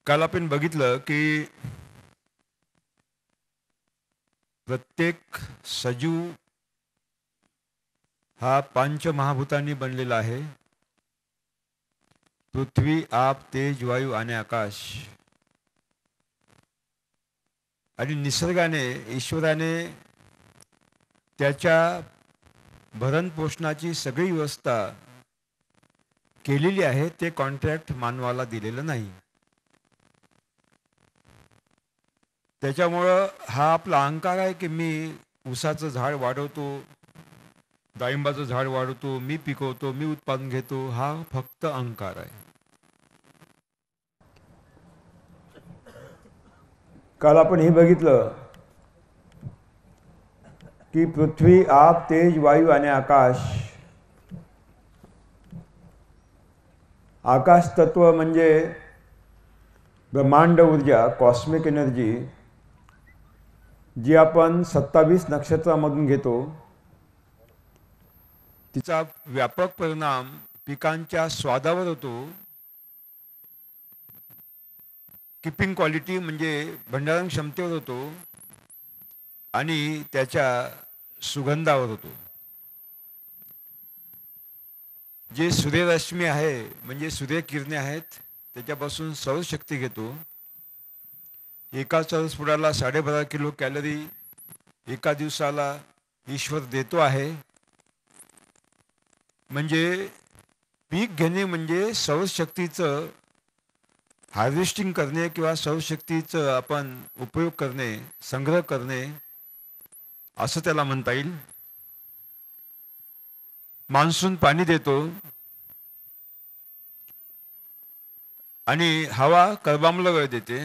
काल आपण बघितलं की प्रत्येक सजीव हा पंचमहाभूतांनी बनलेला आहे. पृथ्वी, आप, तेज, वायू आणि आकाश. आणि निसर्गाने, ईश्वराने त्याच्या भरणपोषणाची सगळी व्यवस्था केलेली आहे. ते कॉन्ट्रॅक्ट मानवाला दिलेलं नाही. त्याच्यामुळं हा आपला अहंकार आहे की मी ऊसाचं झाड वाढवतो, डाळिंबाचं झाड वाढवतो, मी पिकवतो, मी उत्पादन घेतो. हा फक्त अहंकार आहे. काल आपण हे बघितलं की पृथ्वी, आप, तेज, वायू आणि आकाश. आकाश तत्व म्हणजे ब्रह्मांड ऊर्जा, कॉस्मिक एनर्जी, जी आपण 27 नक्षत्रामधून घेतो. तिचा व्यापक परिणाम पिकांच्या स्वादावर होतो. किपिंग क्वालिटी म्हणजे भंडारण क्षमतेवर होतो आणि त्याच्या सुगंधावर होतो. जे सूर्यरश्मी आहे म्हणजे सूर्यकिरणे आहेत त्याच्यापासून सौरशक्ती घेतो. एका चौरसफुटाला 12.5 किलो कॅलरी एका दिवसाला ईश्वर देतो आहे. म्हणजे पीक घेणे म्हणजे सौरशक्तीचं हार्वेस्टिंग करणे किंवा सौरशक्तीचं आपण उपयोग करणे, संग्रह करणे असं त्याला म्हणता येईल. मान्सून पाणी देतो आणि हवा कर्बामला वेळ देते.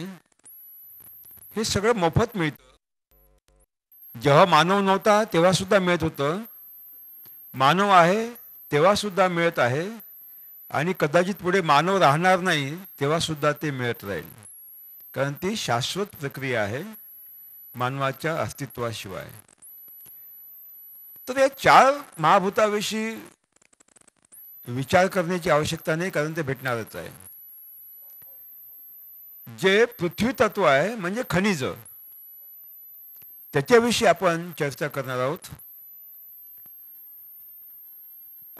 हे सगळं मोफत मिळतं. जेव्हा मानव नव्हता तेव्हा सुद्धा मिळत होतं. मानव आहे तेव्हा सुद्धा मिळत आहे आणि कदाचित पुढे मानव राहणार नाही तेव्हा सुद्धा ते मिळत राहील. कारण ती शाश्वत प्रक्रिया आहे मानवाच्या अस्तित्वाशिवाय. तर या 4 महाभूताविषयी विचार करण्याची आवश्यकता नाही, कारण ते भेटणारच आहे. जे पृथ्वी तत्व आहे म्हणजे खनिज, त्याच्याविषयी आपण चर्चा करणार आहोत.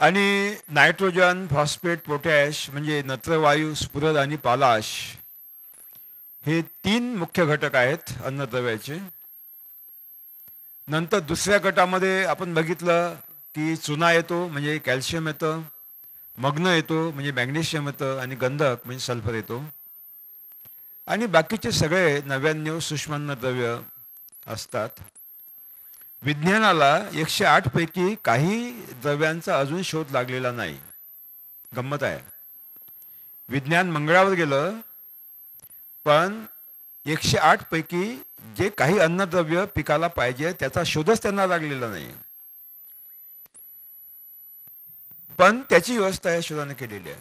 आणि नायट्रोजन, फॉस्फेट, पोटॅश म्हणजे नत्रवायू, स्फुरद आणि पालाश हे 3 मुख्य घटक आहेत अन्नद्रव्याचे. नंतर दुसऱ्या गटामध्ये आपण बघितलं की चुना येतो म्हणजे कॅल्शियम येतं, मग्न येतो म्हणजे मॅग्नेशियम येतं आणि गंधक म्हणजे सल्फर येतो. आणि बाकीचे सगळे 99 सूक्ष्मान्नद्रव्य असतात. विज्ञानाला 108 पैकी काही द्रव्यांचा अजून शोध लागलेला नाही. गंमत आहे. विज्ञान मंगळावर गेलं पण 108 पैकी जे काही अन्नद्रव्य पिकाला पाहिजे त्याचा शोधच त्यांना लागलेला नाही. पण त्याची व्यवस्था या शोधाने केलेली आहे.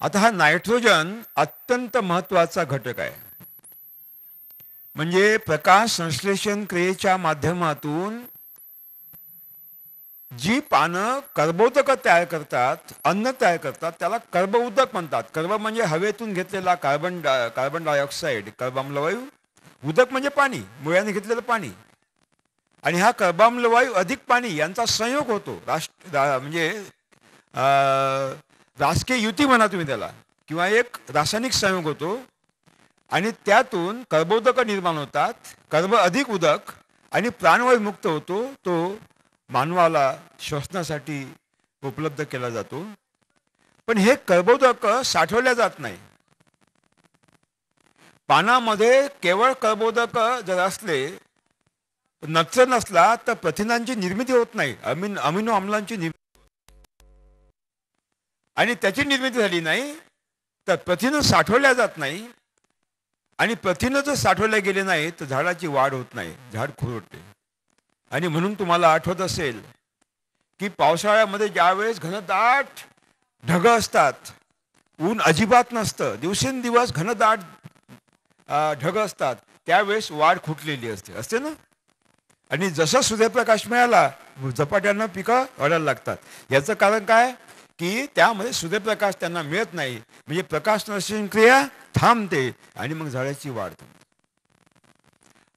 आता हा नायट्रोजन अत्यंत महत्त्वाचा घटक आहे. म्हणजे प्रकाश संश्लेषण क्रियेच्या माध्यमातून जी पानं कर्बोदक तयार करतात, अन्न तयार करतात, त्याला कर्बउदक म्हणतात. कर्ब म्हणजे हवेतून घेतलेला कार्बन डायऑक्साईड, कर्बाम्लवायू. उदक म्हणजे पाणी, मुळ्याने घेतलेलं पाणी. आणि हा कर्बाम्लवायू अधिक पाणी यांचा संयोग होतो. म्हणजे राजकीय युती म्हणा तुम्ही त्याला, किंवा एक रासायनिक संयोग होतो आणि त्यातून कर्बोदक निर्माण होतात. कर्ब अधिक उदक आणि प्राणवायू मुक्त होतो. तो मानवाला श्वसनासाठी उपलब्ध केला जातो. पण हे कर्बोदक साठवल्या जात नाही. पानामध्ये केवळ कर्बोदक जर असले, नत्र नसला तर प्रथिनांची निर्मिती होत नाही, अमिनो अम्लांची निर्मिती. आणि त्याची निर्मिती झाली नाही तर प्रथिनं साठवल्या जात नाही. आणि प्रथिनं जर साठवल्या गेले नाही तर झाडाची वाढ होत नाही, झाड खुरटते. आणि म्हणून तुम्हाला आठवत असेल की पावसाळ्यामध्ये ज्यावेळेस घनदाट ढगं असतात ऊन अजिबात नसतं, दिवसेंदिवस घनदाट ढग असतात, त्यावेळेस वाढ खुटलेली असते असते ना. आणि जसं सूर्यप्रकाश मिळाला झपाट्यानं पिकं वाढायला लागतात. याचं कारण काय की त्यामध्ये सूर्यप्रकाश त्यांना मिळत नाही, म्हणजे प्रकाश संश्लेषण क्रिया थांबते आणि मग झाडाची वाढ थांबते.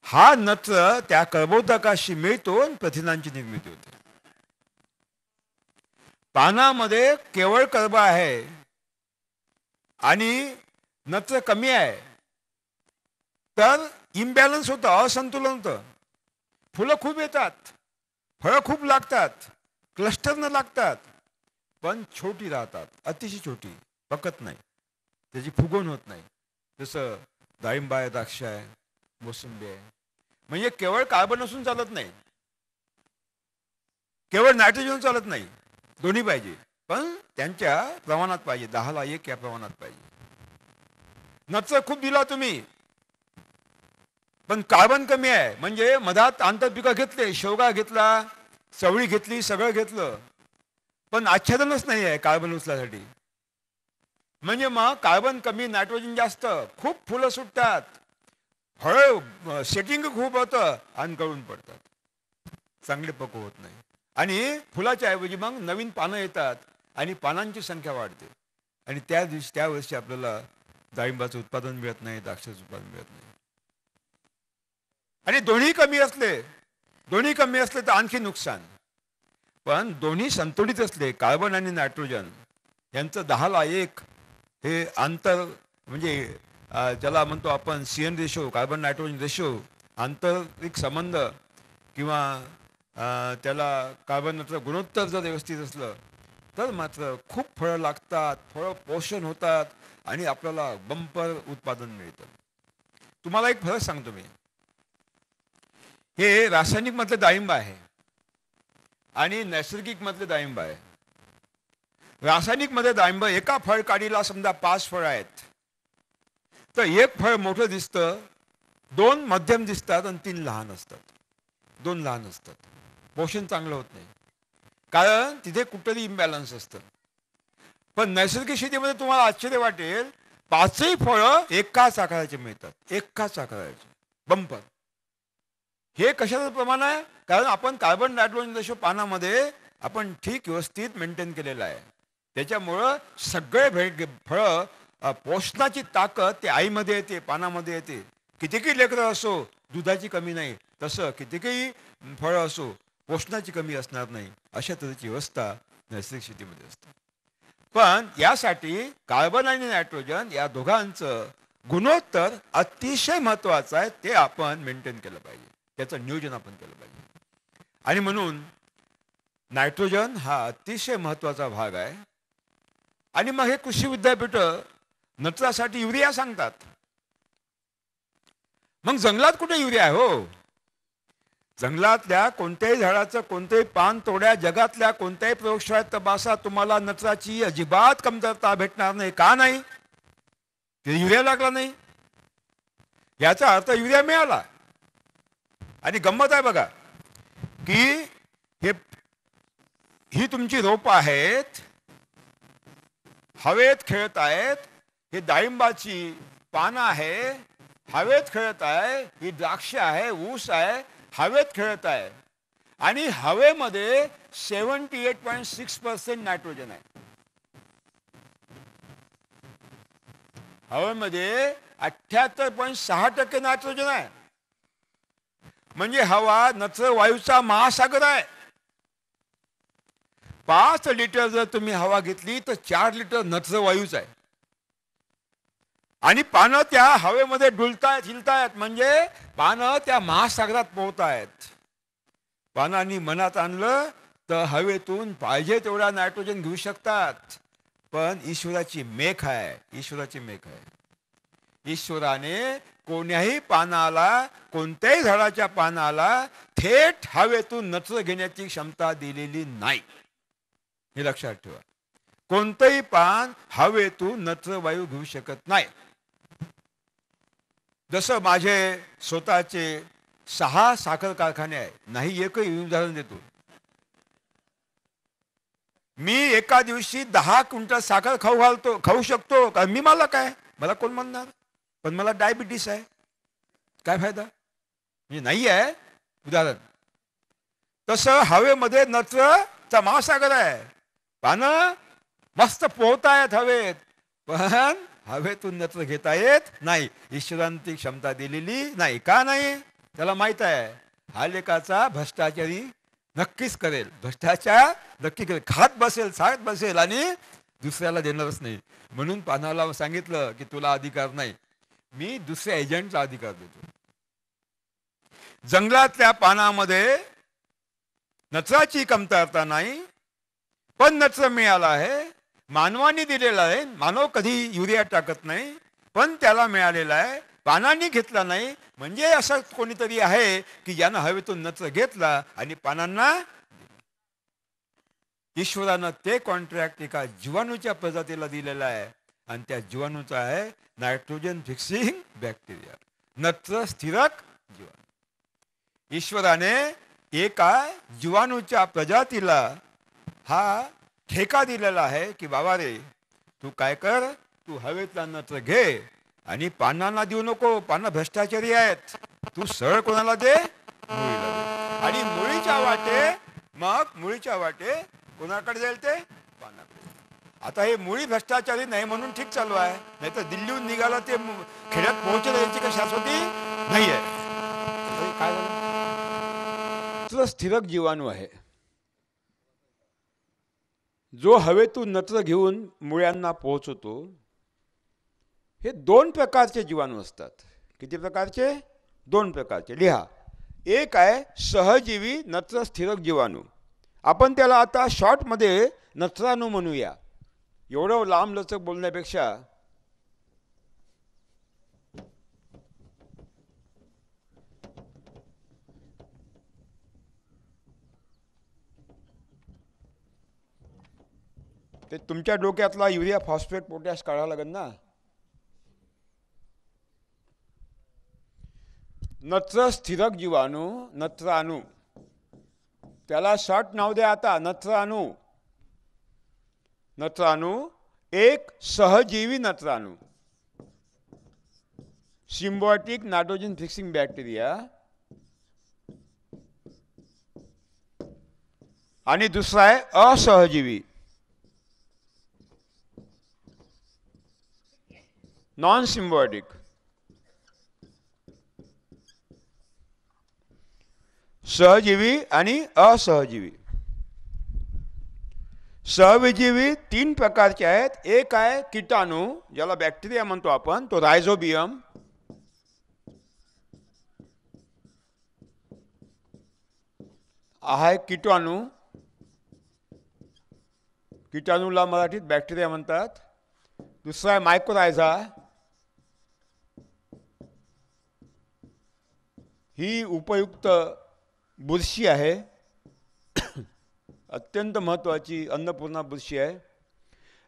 हा नत्र त्या कर्बोदकाशी मिळतो आणि प्रथिनांची निर्मिती होते. पानामध्ये केवळ कर्ब आहे आणि नत्र कमी आहे, तर इम्बॅलन्स होतं, असंतुलन होतं. फुलं खूप येतात, फळं खूप लागतात, क्लस्टरनं लागतात, पण छोटी राहतात, अतिशय छोटी, पकत नाही, त्याची फुगवण होत नाही. जसं डाळिंब आहे, द्राक्ष आहे, मोसंबी आहे. म्हणजे केवळ कार्बन असून चालत नाही, केवळ नायट्रोजन चालत नाही, दोन्ही पाहिजे, पण त्यांच्या प्रमाणात पाहिजे. 10:1 या प्रमाणात पाहिजे. नत्र खूप दिला तुम्ही, पण कार्बन कमी आहे, म्हणजे मधात आंतरपिकं घेतले, शेवगा घेतला, चवळी घेतली, सगळं घेतलं, पण आच्छादनच नाही आहे कार्बन उचलासाठी. म्हणजे मग कार्बन कमी, नायट्रोजन जास्त, खूप फुलं सुटतात, फळं सेटिंग खूप होतं आणि गळून पडतात, चांगले पक्व होत नाही. आणि फुलाच्या ऐवजी मग नवीन पानं येतात आणि पानांची संख्या वाढते, आणि त्या वर्षी आपल्याला डाळिंबाचं उत्पादन मिळत नाही, द्राक्षाचं उत्पादन मिळत नाही. आणि दोन्ही कमी असले तर आणखी नुकसान. पण दोन्ही संतुलित असले, कार्बन आणि नायट्रोजन यांचं 10:1 हे अंतर, म्हणजे ज्याला म्हणतो आपण CN ratio, carbon nitrogen ratio, आंतरिक संबंध, किंवा त्याला कार्बन नत्र गुणोत्तर जर व्यवस्थित असलं तर मात्र खूप फळं लागतात, फळं पोषण होतात आणि आपल्याला बंपर उत्पादन मिळतं. तुम्हाला एक फरक सांगतो मी. हे रासायनिक मधले डाळिंब आहे आणि नैसर्गिक मधले डाळिंब आहे. रासायनिक मध्ये डाळिंब एका फळ काडीला समजा 5 फळं आहेत, तर एक फळ मोठं दिसतं, 2 मध्यम दिसतात आणि 3 लहान असतात. 2 लहान असतात, पोषण चांगलं होत नाही, कारण तिथे कुठेतरी इम्बॅलन्स असतं. पण नैसर्गिक शेतीमध्ये तुम्हाला आश्चर्य वाटेल, 5ही फळं एकाच आकाराचे मिळतात, एकाच आकाराचे, बंपर. हे कशाचं प्रमाण आहे? कारण आपण कार्बन नायट्रोजन रेशो पानामध्ये आपण ठीक व्यवस्थित मेंटेन केलेलं आहे. त्याच्यामुळं सगळे फळं पोषणाची ताकद ते आईमध्ये येते, पानामध्ये येते. कितीकही लेकरं असो, दुधाची कमी नाही, तसं कितीकही फळं असो, पोषणाची कमी असणार नाही, अशा तऱ्हेची व्यवस्था नैसर्गिक शेतीमध्ये असते. पण यासाठी कार्बन आणि नायट्रोजन या दोघांचं गुणोत्तर अतिशय महत्वाचं आहे, ते आपण मेंटेन केलं पाहिजे, त्याचं नियोजन आपण केलं पाहिजे. आणि म्हणून नायट्रोजन हा अतिशय महत्वाचा भाग आहे. आणि मग हे कृषी विद्यापीठ नत्रासाठी युरिया सांगतात. मग जंगलात कुठे युरिया आहे हो? जंगलातल्या कोणत्याही झाडाचं कोणतेही पान तोड्या, जगातल्या कोणत्याही प्रयोगशाळेत तपासा, तुम्हाला नत्राची अजिबात कमतरता भेटणार नाही. का नाही? ते युरिया लागला नाही, याचा अर्थ युरिया मिळाला. आणि गंमत आहे बघा की ही तुमची रोपं आहेत, हवेत खेळत आहेत. हे डाळिंबाची पानं आहे, हवेत खेळत आहे. ही द्राक्ष आहे, ऊस आहे, हवेत खेळत आहे. आणि हवेमध्ये 78.6% नायट्रोजन आहे. हवेमध्ये 78.6% नायट्रोजन आहे. म्हणजे हवा नत्र वायूचा महासागर आहे. 5 लिटर जर तुम्ही हवा घेतली तर 4 लिटर नत्र वायूच आहे. आणि पानं त्या हवेमध्ये डुलतायत, हिलतायत, म्हणजे पानं त्या महासागरात पोहतायत. पानांनी मनात आणलं तर हवेतून पाहिजे तेवढा नायट्रोजन घेऊ शकतात. पण ईश्वराची मेख आहे, ईश्वराची मेख आहे. ईश्वराने कोण्याही पानाला, कोणत्याही झाडाच्या पानाला थेट हवेतून नत्र घेण्याची क्षमता दिलेली नाही, हे लक्षात ठेवा. कोणतंही पान हवेतून नत्र वायू घेऊ शकत नाही. जसं माझे स्वतःचे 6 साखर कारखाने आहेत, नाही एकही उदाहरण देतो. मी एका दिवशी 10 क्विंटल साखर खाऊ शकतो कारण मी मला काय, मला कोण म्हणणार, पण मला डायबिटीस आहे, काय फायदा, म्हणजे नाही आहे. उदाहरण तसं हवेमध्ये नत्रचा महासागर आहे, पानं मस्त पोहतायत हवेत, पण हवेतून नत्र घेता येत नाही. ईश्वराने ती क्षमता दिलेली नाही. का नाही, त्याला माहित आहे हा लेखाचा भ्रष्टाचारी नक्कीच करेल, भ्रष्टाचार नक्की करेल, खात बसेल आणि दुसऱ्याला देणारच नाही. म्हणून पानाला सांगितलं की तुला अधिकार नाही, मी दुसऱ्या एजंटचा अधिकार देतो. जंगलातल्या पानामध्ये नत्राची कमतरता नाही, पण नत्र मिळाला आहे, मानवाने दिलेला आहे. मानव कधी युरिया टाकत नाही, पण त्याला मिळालेला आहे, पानांनी घेतला नाही. म्हणजे असं कोणीतरी आहे की ज्यानं हवेतून नत्र घेतला आणि पानांना. ईश्वरानं ते कॉन्ट्रॅक्ट एका जीवाणूच्या प्रजातीला दिलेला आहे आणि त्या जीवाणूचा आहे नायट्रोजन फिक्सिंग बॅक्टेरिया, नत्र स्थिरक जीवाणू. ईश्वराने एका जीवाणूच्या प्रजातीला हा ठेका दिलेला आहे की बाबा रे, तू काय कर, तू हवेतला नत्र घे आणि पानांना देऊ नको, पानं भ्रष्टाचारी आहेत, तू सरळ कोणाला दे, मुळीला दे. आणि मुळीच्या वाटे कोणाकडे जाईल ते, पानाकडे. आता हे मुळी भ्रष्टाचारी नाही म्हणून ठीक चालू आहे, नाही तर दिल्लीहून निघाला ते खेड्यात पोहोचेल याची काही शाश्वती नाही आहे. काय झालं, स्थिरक जीवाणू आहे जो हवेतून नत्र घेऊन मुळ्यांना पोहोचवतो. हे 2 प्रकारचे जीवाणू असतात. किती प्रकारचे, 2 प्रकारचे. लिहा, एक आहे सहजीवी नत्र स्थिरक जीवाणू, आपण त्याला आता शॉर्टमध्ये नत्राणू म्हणूया. एवढं लांब लचक बोलण्यापेक्षा ते तुमच्या डोक्यातला युरिया फॉस्फेट पोटॅश काढावं लागेल ना. नत्र स्थिरक जीवाणू, नत्राणू, त्याला शॉर्ट नाव द्या आता, नत्राणू. नत्राणू एक सहजीवी नत्राणू, सिम्बायोटिक नायट्रोजन फिक्सिंग बॅक्टेरिया, आणि दुसरा आहे असहजीवी नॉन सिम्बायोटिक. सहजीवी आणि असहजीवी. सहजीवी 3 प्रकारचे आहेत. एक आहे कीटाणू, ज्याला बॅक्टेरिया म्हणतो आपण, तो रायझोबियम. आहे कीटाणू, कीटाणूला मराठीत बॅक्टेरिया म्हणतात. दुसरा आहे मायक्रोरायझा, ही उपयुक्त बुरशी आहे, अत्यंत महत्त्वाची अन्नपूर्णा बुरशी आहे.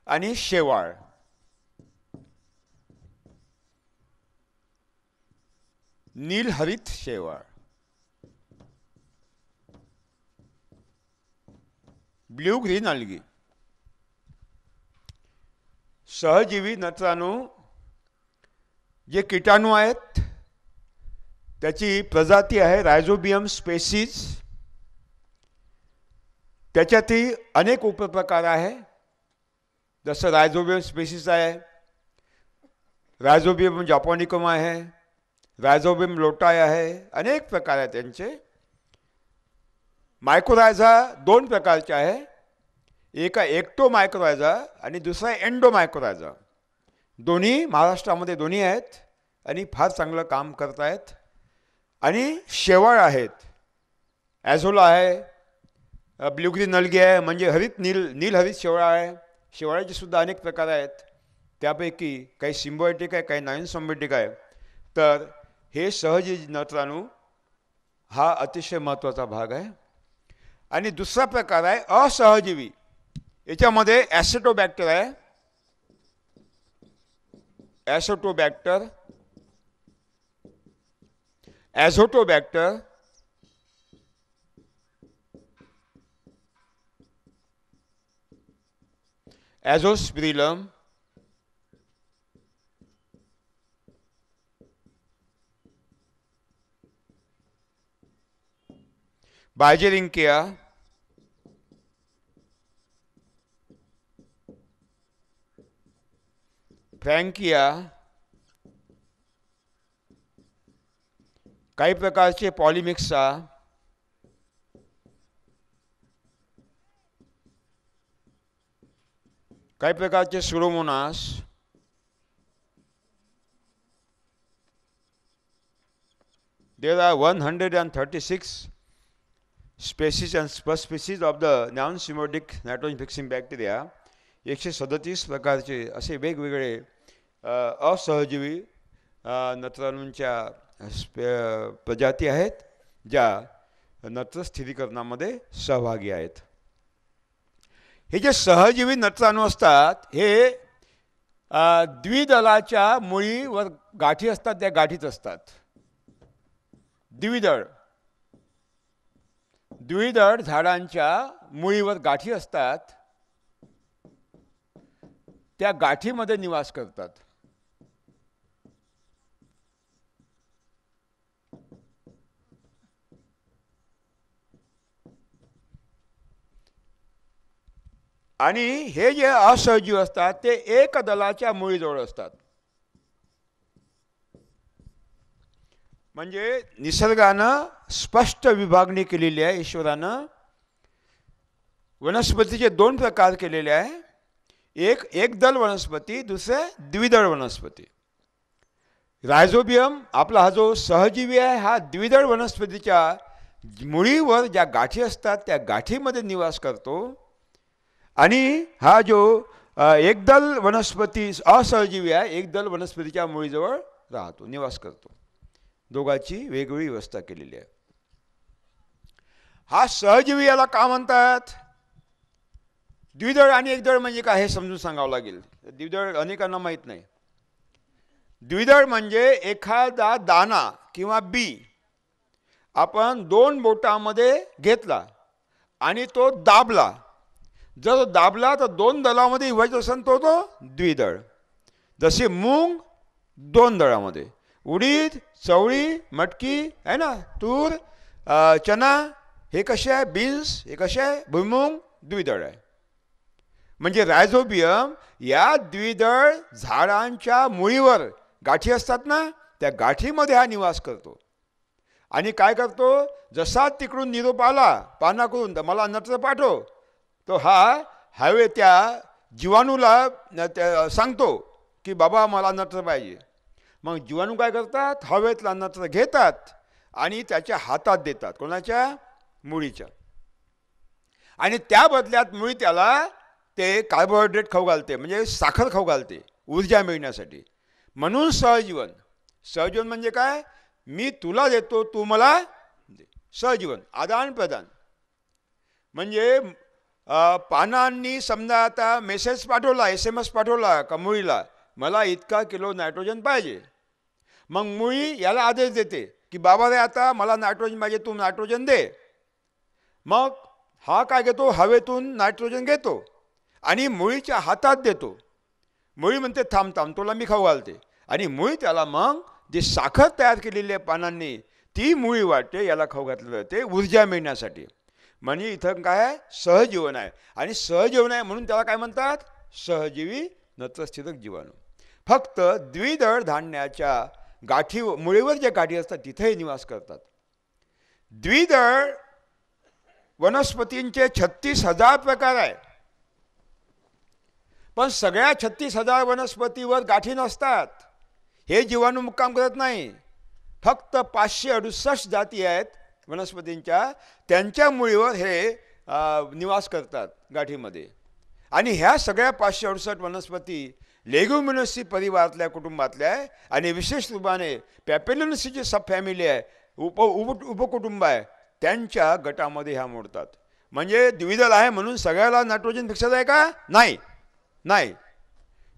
आणि शेवाळ. नीलहरित शेवाळ, ब्ल्यू ग्रीन अल्गी. सहजीवी नत्राणू जे कीटाणू आहेत त्याची प्रजाती आहे रायझोबियम स्पेसीज. त्याच्यातही अनेक उपप्रकार आहे, जसं रायझोबियम स्पेसीज आहे, रायझोबियम जापॉनिकम आहे, रायझोबियम लोटाय आहे, अनेक प्रकार आहेत त्यांचे. मायक्रोरायझा 2 प्रकारचे आहे, एक आहे एक्टो मायक्रोरायझा आणि दुसरा आहे एंडो मायक्रोरायझा. दोन्ही महाराष्ट्रामध्ये दोन्ही आहेत आणि फार चांगलं काम करत आहेत. आणि शेवाळ आहेत, ॲझोला आहे, ब्ल्यू ग्रीन अल्गी आहे, म्हणजे नीलहरित शेवाळ आहे. शेवाळाचे सुद्धा अनेक प्रकार आहेत, त्यापैकी काही सिम्बायोटिक आहे, काही नॉन सिम्बायोटिक आहे. तर हे सहजीवी नत्राणू हा अतिशय महत्त्वाचा भाग आहे. आणि दुसरा प्रकार आहे असहजीवी, याच्यामध्ये ॲसेटोबॅक्टर आहे, ॲसेटोबॅक्टर, ॲझोटोबॅक्टर, ॲझोस्पिरिलम, बायजेरिंकिया, फ्रँकिया, काही प्रकारचे पॉलिमिक्सा, काही प्रकारचे Pseudomonas, there are 136 species and subspecies of the non-symbiotic nitrogen fixing bacteria. 137 प्रकारचे असे वेगवेगळे असहजीवी नत्राणूंच्या प्रजाती आहेत ज्या नत्र स्थिरीकरणामध्ये सहभागी आहेत. हे जे सहजीवी नत्राणू असतात हे द्विदलाच्या मुळीवर गाठी असतात, त्या गाठीत असतात. द्विदळ झाडांच्या मुळीवर गाठी असतात, त्या गाठीमध्ये निवास करतात. आणि हे जे असहजीव असतात ते एक दलाच्या मुळीजवळ असतात. म्हणजे निसर्गानं स्पष्ट विभागणी केलेली आहे. ईश्वरानं वनस्पतीचे 2 प्रकार केलेले आहे. एक एकदल वनस्पती, दुसरे द्विदळ वनस्पती. रायझोबियम आपला हा जो सहजीवी आहे हा द्विदळ वनस्पतीच्या मुळीवर ज्या गाठी असतात त्या गाठीमध्ये निवास करतो. आणि हा जो एकदल वनस्पती असहजीवी आहे एकदल वनस्पतीच्या मुळीजवळ राहतो, निवास करतो. दोघांची वेगवेगळी व्यवस्था केलेली आहे. हा सहजीवी याला का म्हणतात? द्विदळ आणि एकदळ म्हणजे काय हे समजून सांगावं लागेल. द्विदळ अनेकांना माहीत नाही. द्विदळ म्हणजे एखादा दाना किंवा बी आपण 2 बोटामध्ये घेतला आणि तो दाबला. जर दाबला तर 2 दलामध्ये विभाजित असेल तो द्विदळ. जसे मूग 2 दळामध्ये, उडीद, चवळी, मटकी आहे ना, तूर, चना हे कसे आहे, बीन्स हे कसे आहे, भुईमूग द्विदळ आहे. म्हणजे रायझोबियम या द्विदळ झाडांच्या मुळीवर गाठी असतात ना, त्या गाठीमध्ये हा निवास करतो. आणि काय करतो, जसा तिकडून निरोप आला पानाकडून तर मला नत्र पाठव, तो हा हवे त्या जीवाणूला सांगतो की बाबा मला नत्र पाहिजे. मग जीवाणू काय करतात, हवेतला नत्र घेतात आणि त्याच्या हातात देतात, कोणाच्या, मुळीच्या. आणि त्या बदल्यात मुळी त्याला ते कार्बोहायड्रेट खाऊ घालते, म्हणजे साखर खाऊ घालते ऊर्जा मिळण्यासाठी. म्हणून सहजीवन. सहजीवन म्हणजे काय, मी तुला देतो तू मला दे. सहजीवन आदान प्रदान. म्हणजे पानांनी समजा आता मेसेज पाठवला, SMS पाठवला का मुळीला, मला इतका किलो नायट्रोजन पाहिजे. मग मुळी याला आदेश देते की बाबा रे आता मला नायट्रोजन पाहिजे, तू नायट्रोजन दे. मग हा काय घेतो, हवेतून नायट्रोजन घेतो आणि मुळीच्या हातात देतो. मुळी म्हणते थांब थांब तुला मी खाऊ घालते. आणि मुळी त्याला मग जी साखर तयार केलेली आहे पानांनी ती मुळी वाटते, याला खाऊ घातलं जाते ऊर्जा मिळण्यासाठी. म्हणजे इथं काय आहे, सहजीवन आहे. आणि सहजीवन आहे म्हणून त्याला काय म्हणतात, सहजीवी नत्रस्थिरक जीवाणू. फक्त द्विदळ धान्याच्या गाठी मुळीवर ज्या गाठी असतात तिथेही निवास करतात. द्विदळ वनस्पतींचे 36,000 प्रकार आहे. पण सगळ्या 36,000 वनस्पतीवर गाठी नसतात. हे जीवाणू मुक्काम करत नाही. फक्त 568 जाती आहेत वनस्पतींच्या, त्यांच्या मुळीवर हे निवास करतात गाठीमध्ये. आणि ह्या सगळ्या 568 वनस्पती लेग्युमिनसी परिवारातल्या कुटुंबातल्या आहे. आणि विशेष रूपाने पॅपेलिनसी जी सब फॅमिली आहे, उपकुटुंब आहे, त्यांच्या गटामध्ये ह्या मोडतात. म्हणजे द्विदल आहे म्हणून सगळ्याला नायट्रोजन फिक्सर आहे का, नाही. नाही,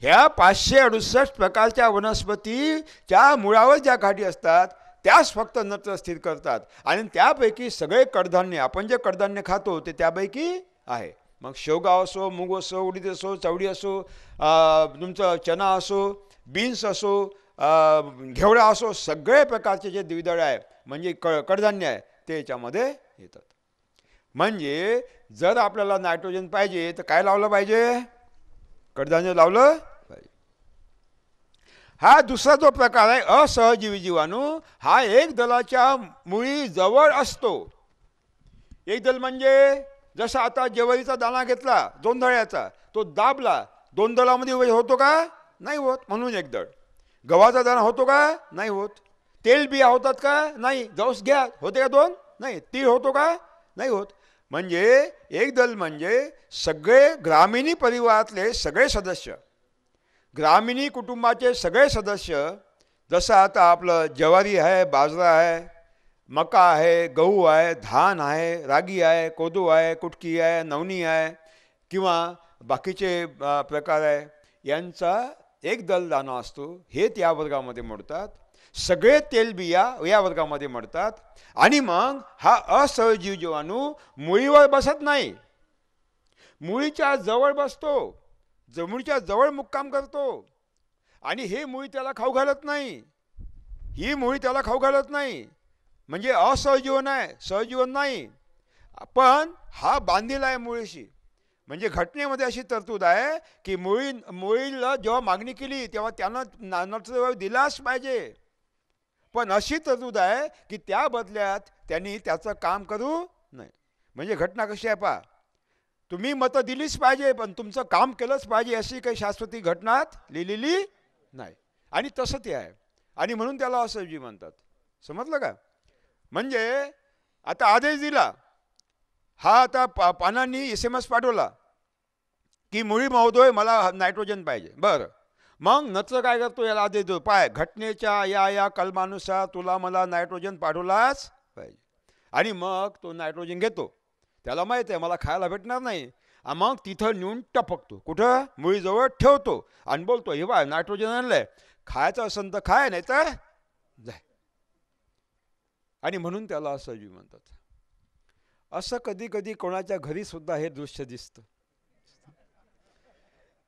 ह्या 568 प्रकारच्या वनस्पतीच्या मुळावर ज्या गाठी असतात त्याच फक्त नत्र स्थिर करतात. आणि त्यापैकी सगळे कडधान्य, आपण जे कडधान्य खातो ते त्यापैकी आहे. मग शेवगा असो, मूग असो, उडीद असो, चवडी असो, तुमचं चना असो, बीन्स असो, घेवडा असो, सगळे प्रकारचे जे द्विदळ आहे म्हणजे कडधान्य आहे ते याच्यामध्ये येतात. म्हणजे जर आपल्याला नायट्रोजन पाहिजे तर काय लावलं पाहिजे? कडधान्य लावलं पाहिजे. हा दुसरा जो प्रकार आहे असहजीवी जीवाणू, हा एक दलाच्या मुळी जवळ असतो. एक दल म्हणजे जसं आता ज्वारीचा दाणा घेतला 2 दळ्याचा, तो दाबला 2 दलामध्ये होतो का? नाही होत, म्हणून एक दळ. गव्हाचा दाणा होतो का? नाही होत. तेल बिया होतात का? नाही. जवस घ्या होते का 2? नाही. तीळ होतो का? नाही होत. म्हणजे एक दल म्हणजे सगळे ग्रामीणी परिवारातले सगळे सदस्य, ग्रामीणी कुटुंबाचे सगळे सदस्य. जसं आता आपलं ज्वारी आहे, बाजरा आहे, मका आहे, गहू आहे, धान आहे, रागी आहे, कोदो आहे, कुटकी आहे, नवणी आहे किंवा बाकीचे प्रकार आहे, यांचा एक दल दाणा असतो. हे त्या वर्गामध्ये मोडतात. सगळे तेलबिया या वर्गामध्ये मोडतात. आणि मग हा असहजीव जीवाणू मुळीवर बसत नाही, मुळीच्या जवळ बसतो, मुळीच्या जवळ मुक्काम करतो. आणि हे मुळी त्याला खाऊ घालत नाही, ही मुळी त्याला खाऊ घालत नाही. म्हणजे असहजीवन आहे, सहजीवन नाही. पण हा बांधील आहे मुळीशी. म्हणजे घटनेमध्ये अशी तरतूद आहे की मुळीला जेव्हा मागणी केली तेव्हा त्यानं नत्र दिलाच पाहिजे. पण अशी तरतूद आहे की त्या बदल्यात त्यांनी त्याचं काम करू नये. म्हणजे घटना कशी आहे पहा, तुम्ही मतं दिलीच पाहिजे पण तुमचं काम केलंच पाहिजे अशी काही शाश्वती घटनात लिहिलेली नाही. आणि तसं ते आहे. आणि म्हणून त्याला असहजीव म्हणतात. समजलं का? म्हणजे आता आदेश दिला, हा आता पानांनी SMS पाठवला की मुळी महोदय मला नायट्रोजन पाहिजे. बरं, मग नत्र काय करतो? याला आदेश देतो, पाय घटनेच्या या कलमानुसार तुला मला नायट्रोजन पाठवलाच पाहिजे. आणि मग तो नायट्रोजन घेतो. त्याला माहीत आहे मला खायला भेटणार नाही. मग तिथं नेऊन टपकतो. कुठं? मुळीजवळ ठेवतो आणि बोलतो, हे बा नायट्रोजन आणलंय, खायचं असेल तर खाय, नाही तर जाय. आणि म्हणून त्याला असहजीव म्हणतात. असं कधी कधी कोणाच्या घरी सुद्धा हे दृश्य दिसतं.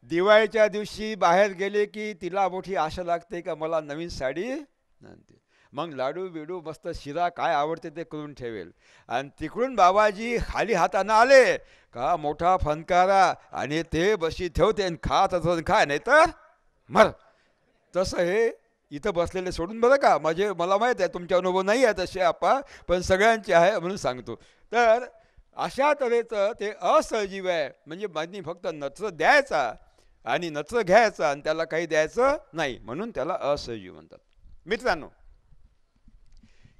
दिवाळीच्या दिवशी बाहेर गेले की तिला मोठी आशा लागते का मला नवीन साडी आणते. मग लाडू बिडू मस्त शिरा काय आवडते ते करून ठेवेल. आणि तिकडून बाबाजी खाली हातानं आले का मोठा फनकारा आणि ते बशी ठेवते आणि खात असं खा, नाही तर मर. तसं हे इथं बसलेले सोडून बरं का, मला माहीत आहे तुमचे अनुभव नाही आहे तसे आपा, पण सगळ्यांचे आहे म्हणून सांगतो. तर अशा तऱ्हेचं ते असहजीव आहे. म्हणजे माझी फक्त नत्र द्यायचा आणि नत्र घ्यायचा आणि त्याला काही द्यायचं नाही, म्हणून त्याला असहजीव म्हणतात. मित्रांनो,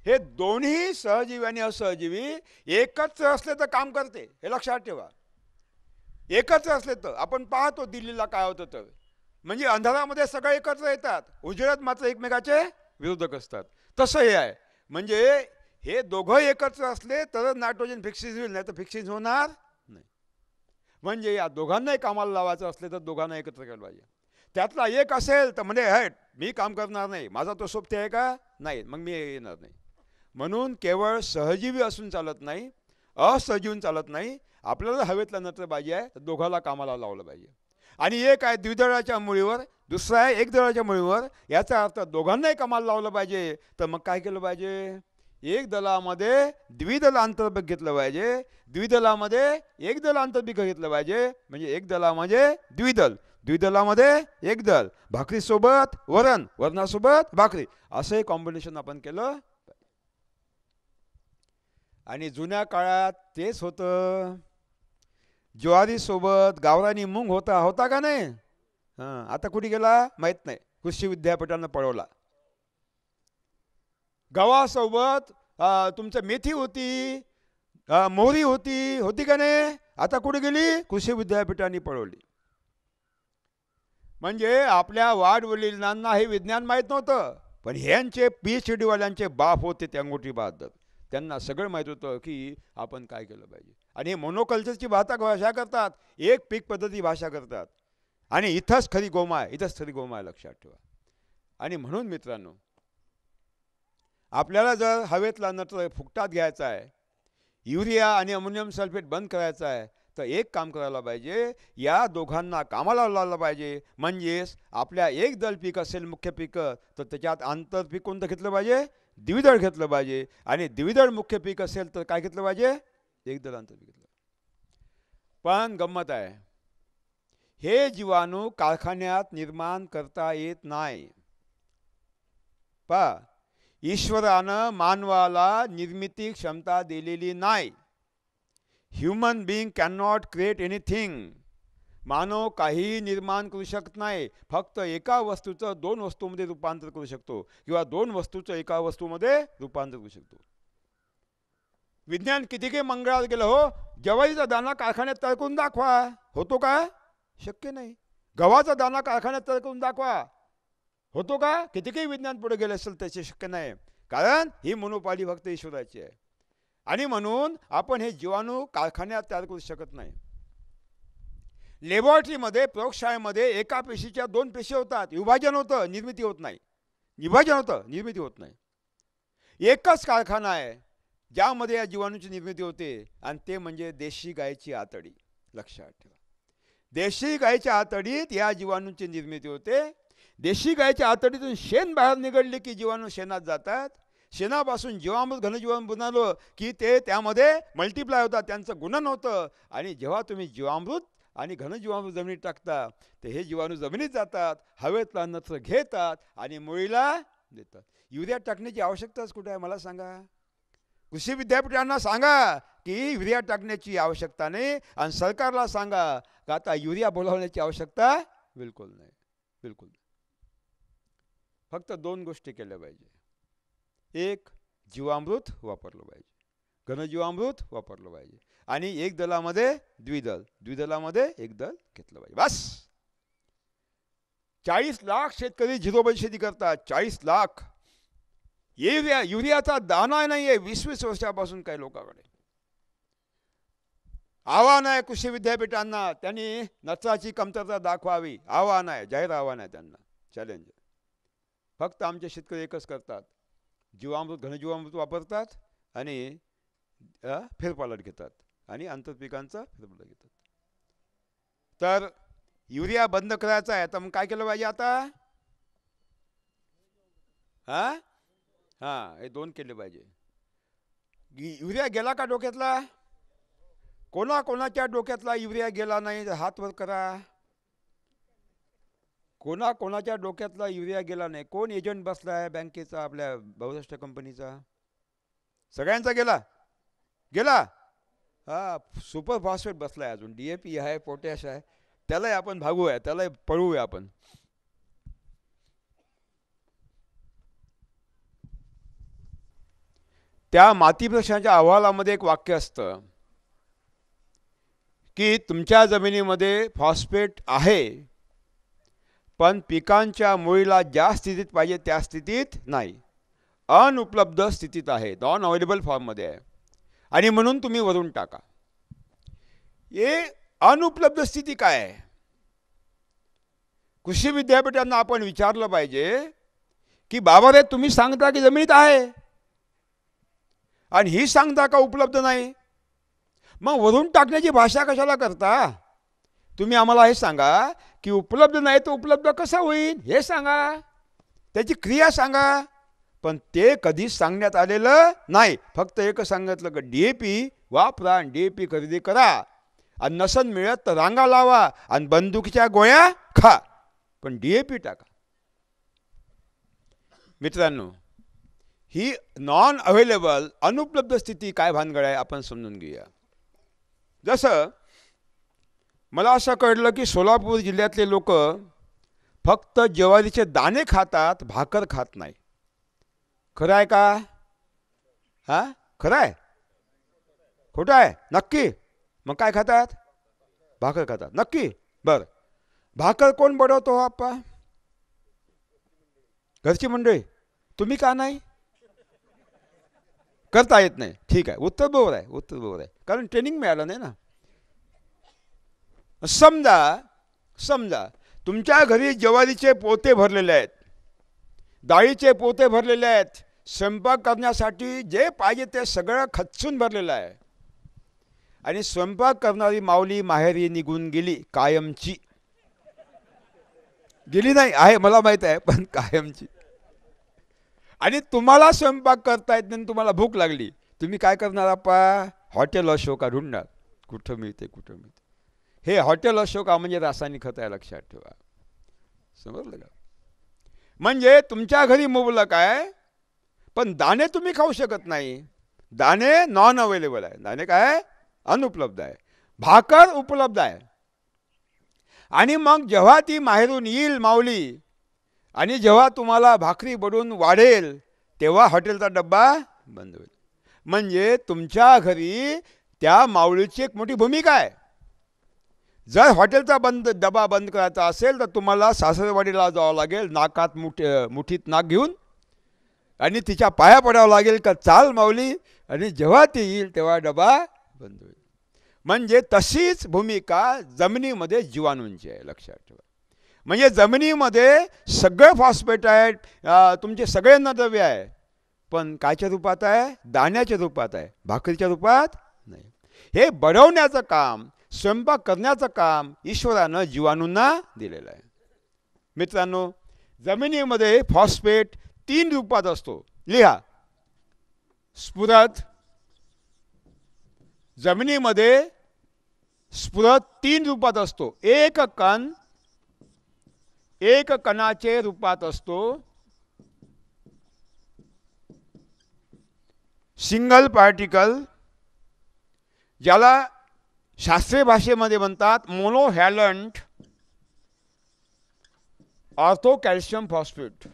हे दोन्ही सहजीवी आणि असहजीवी एकत्र असले तर काम करते, हे लक्षात ठेवा. एकत्र असले तर आपण पाहतो दिल्लीला काय होतं तर, म्हणजे अंधारामध्ये सगळे एकत्र येतात, उजेडात मात्र एकमेकाचे विरोधक असतात. तसं हे आहे. म्हणजे हे दोघं एकत्र असले तर नायट्रोजन फिक्सिस होईल, नाही तर फिक्सिस होणार नाही. म्हणजे या दोघांनाही कामाला लावायचं असले तर दोघांना एकत्र केलं पाहिजे. त्यातला एक असेल तर म्हणजे हट मी काम करणार नाही, माझा तो सोबती आहे का? नाही, मग मी येणार नाही. म्हणून केवळ सहजीवी असून चालत नाही, असहजीवन चालत नाही. आपल्याला हवेतला नत्र पाहिजे आहे तर दोघाला कामाला लावलं पाहिजे. आणि एक आहे द्विदळाच्या मुळीवर, दुसरा आहे एक दळाच्या मुळीवर. याचा अर्थ दोघांनाही कामाला लावलं पाहिजे. तर मग काय केलं पाहिजे? एक दलामध्ये द्विदल अंतर्भूत घेतलं पाहिजे, द्विदलामध्ये एक दल अंतर्भूत घेतलं पाहिजे. म्हणजे एक दलामध्ये द्विदल, द्विदलामध्ये एक दल, भाकरीसोबत वरण, वरणासोबत भाकरी, असं एक कॉम्बिनेशन आपण केलं. आणि जुन्या काळात तेच होतं. ज्वारीसोबत गावरानी मूग होता का नाही? हां, आता कुठे गेला माहीत नाही, कृषी विद्यापीठानं पळवला. गव्हासोबत तुमचं मेथी होती, मोहरी होती का नाही? आता कुठे गेली? कृषी विद्यापीठाने पळवली. म्हणजे आपल्या वाडवडिलांना हे विज्ञान माहीत नव्हतं, पण ह्यांचे PhD वाल्यांचे बाप होते ते अंगुठी बहादर, त्यांना सगळं माहीत होतं की आपण काय केलं पाहिजे. आणि हे मोनोकल्चरची भाषा करतात, एक पीक पद्धती भाषा करतात. आणि इथंच खरी गोमा आहे, लक्षात ठेवा. आणि म्हणून मित्रांनो, आपल्याला जर हवेतला नत्र फुकटात घ्यायचा आहे, युरिया आणि अमोनियम सल्फेट बंद करायचा आहे, तर एक काम करायला पाहिजे, या दोघांना कामाला लावलं पाहिजे. म्हणजेच आपल्या एक दल पीक असेल मुख्य पिकं, तर त्याच्यात आंतरपीक कोणतं घेतलं पाहिजे? द्विदळ घेतलं पाहिजे. आणि द्विदळ मुख्य पीक असेल तर काय घेतलं पाहिजे? एक दल आंतरपीक घेतलं. पण गंमत आहे, हे जीवाणू कारखान्यात निर्माण करता येत नाही. पहा, ईश्वरानं मानवाला निर्मिती क्षमता दिलेली नाही. Human being can not create anything. मानव काहीही निर्माण करू शकत नाही. फक्त एका वस्तूचं दोन वस्तूमध्ये रूपांतर करू शकतो, किंवा दोन वस्तूचं एका वस्तूमध्ये रूपांतर करू शकतो. विज्ञान किती काही मंगळावर गेलं हो, ज्वारीचा दाना कारखान्यात तयार करून दाखवा, होतो का? शक्य नाही. गव्हाचा दाना कारखान्यात तयार करून दाखवा, होतो का? किती काही विज्ञान पुढे गेले असेल त्याचे शक्य नाही. कारण ही मनोपाली फक्त ईश्वराची आहे. आणि म्हणून आपण हे जीवाणू कारखान्यात तयार करू शकत नाही. लॅबॉरेटरीमध्ये, प्रयोगशाळेमध्ये एका पेशीच्या दोन पेशी होतात, विभाजन होतं, निर्मिती होत नाही. विभाजन होतं, निर्मिती होत नाही. एकच कारखाना आहे ज्यामध्ये या जीवाणूची निर्मिती होते, आणि ते म्हणजे देशी गायची आतडी. लक्षात ठेवा, देशी गायच्या आतडीत या जीवाणूंची निर्मिती होते. देशी गायच्या आतडीतून शेण बाहेर निघडले की जीवाणू शेणात जातात. शेणापासून जीवामृत घनजीवामृत बनवलं की ते त्यामध्ये मल्टिप्लाय होतात, त्यांचं गुणन होतं. आणि जेव्हा तुम्ही जीवामृत आणि घनजीवामृत जमिनीत टाकता, तर हे जीवाणू जमिनीत जातात, हवेतला नत्र घेतात आणि मुळीला देतात. युरिया टाकण्याची आवश्यकताच कुठे आहे मला सांगा? कृषी विद्यापीठांना सांगा की युरिया टाकण्याची आवश्यकता नाही, आणि सरकारला सांगा की आता युरिया बोलावण्याची आवश्यकता बिलकुल नाही, बिलकुल नाही. फक्त दोन गोष्टी केल्या पाहिजे. एक, जीवामृत वापरलं पाहिजे, घनजीवामृत वापरलं पाहिजे, आणि एक दलामध्ये द्विदल, द्विदलामध्ये एक दल घेतलं पाहिजे, बस. 40 लाख शेतकरी झिरोबल शेती करतात, 40 लाख. युरियाचा दाना नाही आहे 20-20 वर्षापासून काही लोकांकडे. आव्हान आहे कृषी विद्यापीठांना, त्यांनी नत्राची कमतरता दाखवावी. आव्हान आहे, जाहीर आव्हान आहे त्यांना, चॅलेंज. फक्त आमचे शेतकरी एकच करतात, जीवामृत घनजीवामृत वापरतात आणि फेरपालट घेतात, आणि आंतरपिकांचा फेरपालट घेतात. तर युरिया बंद करायचा आहे, तर मग काय केलं पाहिजे आता? हां, हे दोन केले पाहिजे. युरिया गेला का डोक्यातला? कोणाच्या डोक्यातला युरिया गेला नाही हात वर करा. कोणाच्या डोक्यातला युरिया गेला नाही? कोण एजंट बसला आहे बँकेचा, आपल्या बहुराष्ट्र कंपनीचा? सगळ्यांचा गेला? गेला. हा, सुपर फॉस्फेट बसला आहे, अजून DAP आहे, पोटॅश आहे, त्यालाही आपण भागूया, त्यालाही पळवूया आपण. त्या माती प्रश्नाच्या अहवालामध्ये एक वाक्य असतं की तुमच्या जमिनीमध्ये फॉस्फेट आहे, पण पिकांच्या मुळीला ज्या स्थितीत पाहिजे त्या स्थितीत नाही, अनुपलब्ध स्थितीत आहे, नॉन अवेलेबल फॉर्ममध्ये आहे, आणि म्हणून तुम्ही वरून टाका. हे अनुपलब्ध स्थिती काय आहे? कृषी विद्यापीठांना आपण विचारलं पाहिजे की बाबा रे, तुम्ही सांगता की जमिनीत आहे, आणि ही सांगता का उपलब्ध नाही, मग वरून टाकण्याची भाषा कशाला करता? तुम्ही आम्हाला हे सांगा की उपलब्ध नाही तर उपलब्ध कसं होईल हे सांगा, त्याची क्रिया सांगा. पण ते कधीच सांगण्यात आलेलं नाही. फक्त एक सांगितलं की DAP वापरा, DAP खरेदी करा, आणि नसन मिळत तर रांगा लावा आणि बंदुकीच्या गोळ्या खा, पण DAP टाका. मित्रांनो, ही नॉन अवेलेबल, अनुपलब्ध स्थिती काय भानगड आहे आपण समजून घेऊया. जसं मला असं कळलं की सोलापूर जिल्ह्यातले लोक फक्त ज्वारीचे दाणे खातात, भाकर खात नाही. खरं आहे का? हां, खरं आहे? खोटं आहे? नक्की? मग काय खातात? भाकर खातात. नक्की? बरं, भाकर कोण बनवतो आप्पा? घरची मंडळी. तुम्ही का नाही करता? येत नाही. ठीक आहे, उत्तर बरोबर आहे, उत्तर बरोबर आहे, कारण ट्रेनिंग मिळालं नाही ना. समजा तुमच्या घरी ज्वारीचे पोते भरलेले आहेत, डाळीचे पोते भरलेले आहेत, स्वयंपाक करण्यासाठी जे पाहिजे ते सगळं खच्चून भरलेलं आहे, आणि स्वयंपाक करणारी माऊली माहेरी निघून गेली कायमची. गेली नाही आहे मला माहीत आहे, पण कायमची. आणि तुम्हाला स्वयंपाक करता येत नाही, तुम्हाला भूक लागली, तुम्ही काय करणार आपा? हॉटेल अशोका ढूंढणार, कुठं मिळते कुठं मिळते. हे हॉटेल अशोका म्हणजे रासायनिक खत आहे, लक्षात ठेवा. समजलं का? म्हणजे तुमच्या घरी मुबलक आहे, पण दाणे तुम्ही खाऊ शकत नाही. दाणे नॉन अवेलेबल आहे, दाणे काय अनुपलब्ध आहे. भाकर उपलब्ध आहे. आणि मग जेव्हा ती माहेरून येईल माऊली, आणि जेव्हा तुम्हाला भाकरी बडून वाढेल, तेव्हा हॉटेलचा डब्बा बंद होईल. म्हणजे तुमच्या घरी त्या माऊलीची एक मोठी भूमिका आहे. जर हॉटेलचा डबा बंद करायचा असेल तर तुम्हाला सासरवाडीला जावं लागेल, नाकात मुठीत नाक घेऊन, आणि तिच्या पाया पडावं लागेल का चाल माऊली, आणि जेव्हा ती येईल तेव्हा डबा बंद होईल. म्हणजे तशीच भूमिका जमिनीमध्ये जीवाणूंची आहे, लक्षात ठेवा. म्हणजे जमिनीमध्ये सगळे फॉस्फेट आहेत, तुमचे सगळे अन्नद्रव्य आहे, पण कायच्या रूपात आहे? दाण्याच्या रूपात आहे, भाकरीच्या रूपात नाही. हे बढवण्याचं काम, स्वयंपाक करण्याचं काम ईश्वरानं जीवाणूंना दिलेलं आहे. मित्रांनो, जमिनीमध्ये फॉस्फेट 3 रूपात असतो. लिहा. स्फुरद. जमिनीमध्ये स्फुरद 3 रूपात असतो. एक कणाचे रूपात असतो, सिंगल पार्टिकल, ज्याला शास्त्रीय भाषेमध्ये म्हणतात monovalent ortho calcium phosphate.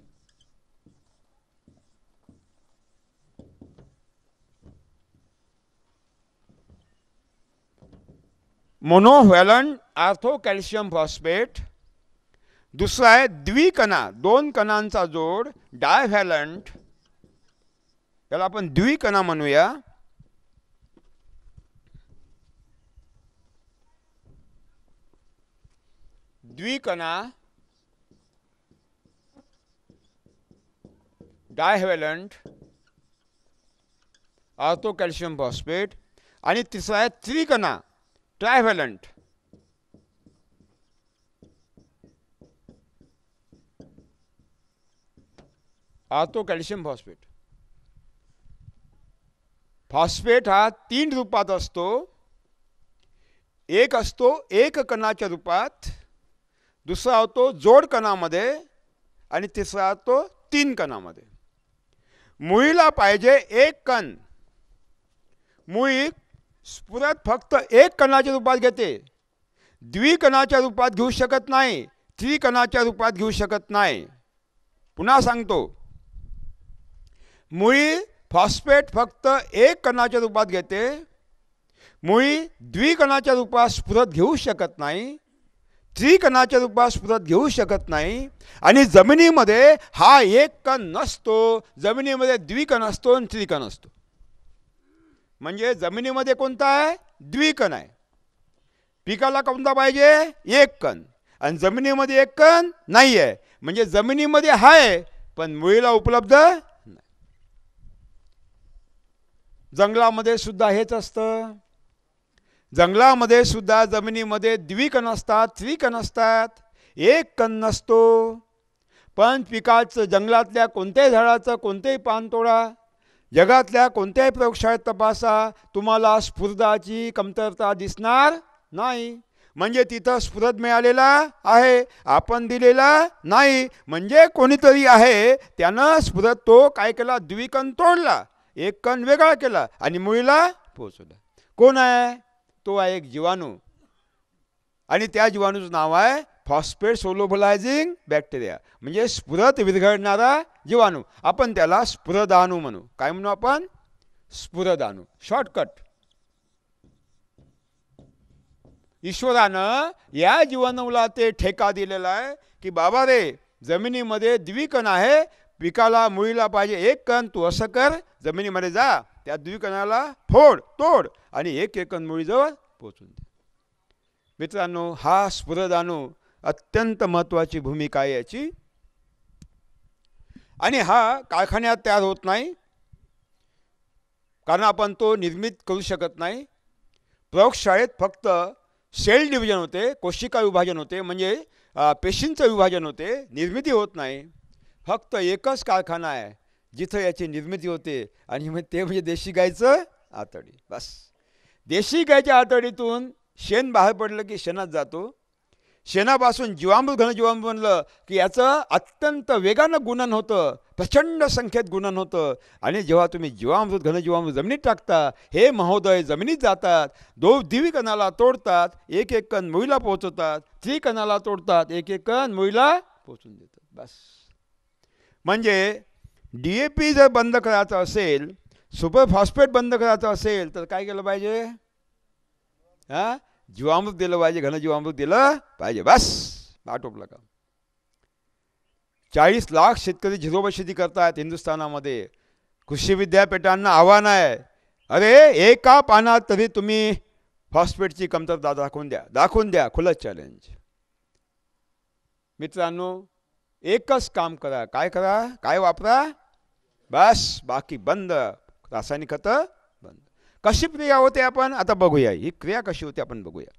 Monovalent ortho calcium phosphate. दुसरा आहे द्विकणा, 2 कणांचा जोड, डायव्हॅलंट, याला आपण द्विकणा म्हणूया. द्विकणा, डायव्हॅलंट ऑर्थो कॅल्शियम फॉस्फेट. आणि तिसरा आहे त्रिकणा, trivalent. Ortho calcium phosphate. Phosphate हा 3 रूपात असतो. एक असतो एक कणाच्या रूपात, दुसरा होतो जोड कणामध्ये, आणि तिसरा होतो 3 कणामध्ये. मुळीला पाहिजे 1 कण. मुळी स्फुरद फक्त 1 कणाच्या रूपात घेते, द्विकणाच्या रूपात घेऊ शकत नाही, त्रिकणाच्या रूपात घेऊ शकत नाही. पुन्हा सांगतो, मुळी फॉस्फेट फक्त 1 कणाच्या रूपात घेते, मुळी द्विकणाच्या रूपात स्फुरद घेऊ शकत नाही, त्रिकणाच्या रूपात स्फुरद घेऊ शकत नाही. आणि जमिनीमध्ये हा 1 कण नसतो, जमिनीमध्ये द्विकण असतो आणि त्रिकण असतो. म्हणजे जमिनीमध्ये कोणता आहे? द्विकण आहे. पिकाला कोणता पाहिजे? 1 कण. आणि जमिनीमध्ये 1 कण नाही आहे, म्हणजे जमिनीमध्ये आहे पण मुळीला उपलब्ध नाही. जंगलामध्ये सुद्धा हेच असतं. जंगलामध्ये सुद्धा जमिनीमध्ये द्विकण असतात, त्रिकण असतात, 1 कण नसतो. पण पिकाचं, जंगलातल्या कोणत्याही झाडाचं कोणतेही पान तोडा, जगातल्या कोणत्याही प्रयोगशाळेत तपासा, तुम्हाला स्फुरदाची कमतरता दिसणार नाही. म्हणजे तिथं स्फुरद मिळालेला आहे, आपण दिलेला नाही. म्हणजे कोणीतरी आहे, त्यानं स्फुरद तो काय केला? द्विकण तोडला, 1 कण वेगळा केला आणि मुळीला पोहोचवला. कोण आहे? तो आहे एक जीवाणू, आणि त्या जीवाणूचं नाव आहे फॉस्फेट सोलोबलायझिंग बॅक्टेरिया, म्हणजे स्फुरद विरघळणारा जीवाणू. आपण त्याला स्फुरदाणू म्हणू. काय म्हणू आपण? स्फुरदाणू, शॉर्टकट. ईश्वरानं या जीवाणूला ते ठेका दिलेला आहे की बाबा रे, जमिनीमध्ये द्विकण आहे, पिकाला मुळीला पाहिजे 1 कण, तू असं कर, जमिनीमध्ये जा, त्या द्विकणाला फोड, तोड, आणि 1 कण मुळीजवळ पोचून दे. मित्रांनो, हा स्फुरदाणू अत्यंत महत्त्वाची भूमिका आहे याची. आणि हा कारखान्यात तयार होत नाही, कारण आपण तो निर्मित करू शकत नाही. प्रयोगशाळेत फक्त सेल डिव्हिजन होते, कोशिका विभाजन होते, म्हणजे पेशींचं विभाजन होते, निर्मिती होत नाही. फक्त एकच कारखाना आहे जिथं याची निर्मिती होते, आणि मग ते म्हणजे देशी गायचं आतडी. बस, देशी गायच्या आतडीतून शेण बाहेर पडलं की शेणात जातो. शेणापासून जीवामृत घनजीवामृत बनलं की याचं अत्यंत वेगानं गुणन होतं, प्रचंड संख्येत गुणन होतं. आणि जेव्हा तुम्ही जीवामृत घनजीवामृत जमिनीत टाकता, हे महोदय जमिनीत जातात, द्विकणाला तोडतात, एक एक कण मुळीला पोहोचवतात, त्रिकणाला तोडतात, एक एक कण मुळीला पोहोचून देतात. बस, म्हणजे DAP जर बंद करायचं असेल, सुपर फॉस्फेट बंद करायचं असेल, तर काय केलं पाहिजे? हां, जीवामृत दिलं पाहिजे, घनजीवामृत दिलं पाहिजे. बस, आटोपलं का? 40 लाख शेतकरी झिरो शेती करतात हिंदुस्थानामध्ये. कृषी विद्यापीठांना आव्हान आहे, अरे एका पानात तरी तुम्ही फॉस्फेटची कमतरता दाखवून द्या. खुलं चॅलेंज. मित्रांनो, एकच काम करा. काय करा? काय वापरा? बस, बाकी बंद. रासायनिक खतं बंद. कशी क्रिया होते आपण आता बघूया. ही क्रिया कशी होते आपण बघूया.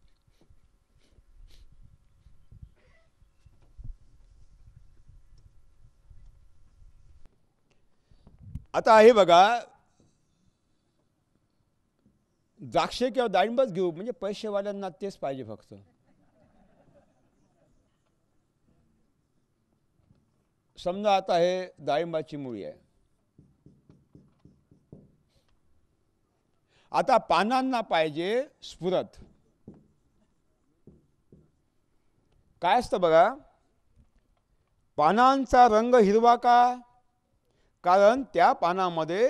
आता हे बघा, द्राक्षे किंवा डाळिंबच घेऊ, म्हणजे पैसेवाल्यांना तेच पाहिजे फक्त. समजा आता हे डाळिंबाची मुळी आहे. आता पानांना पाहिजे स्फुरत. काय असतं बघा, पानांचा रंग हिरवा का? कारण त्या पानामध्ये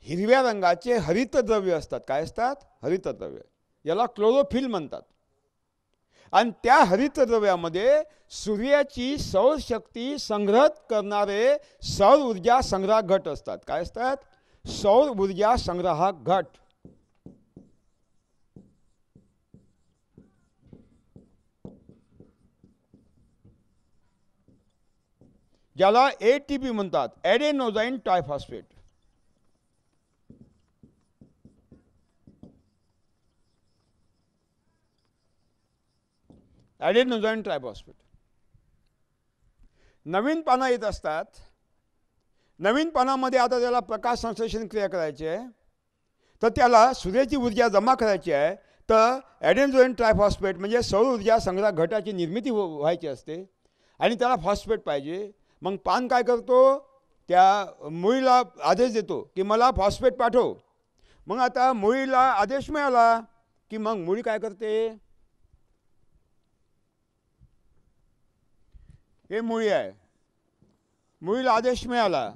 हिरव्या रंगाचे हरितद्रव्य असतात. काय असतात? हरितद्रव्य. याला क्लोरोफिल म्हणतात. आणि त्या हरितद्रव्यामध्ये सूर्याची सौरशक्ती संग्रहित करणारे सौर ऊर्जा संग्राहक घट असतात. काय असतात? सौर ऊर्जा संग्राहक घट. ज्याला ATP म्हणतात, ॲडेनोसाईन ट्रायफॉस्फेट. ॲडेनोसाईन ट्रायफॉस्फेट. नवीन पानं येत असतात. नवीन पानामध्ये आता त्याला प्रकाश संश्लेषण क्रिया करायची आहे, तर त्याला सूर्याची ऊर्जा जमा करायची आहे. तर ॲडेनोसाईन ट्रायफॉस्फेट म्हणजे सौर ऊर्जा संग्रह घटाची निर्मिती व्हायची असते, आणि त्याला फॉस्फेट पाहिजे. मग पान काय करतो? त्या मुळीला आदेश देतो की मला फॉस्फेट पाठव. मग आता मुळीला आदेश मिळाला की मग मुळी काय करते? हे मुळी आहे, मुळीला आदेश मिळाला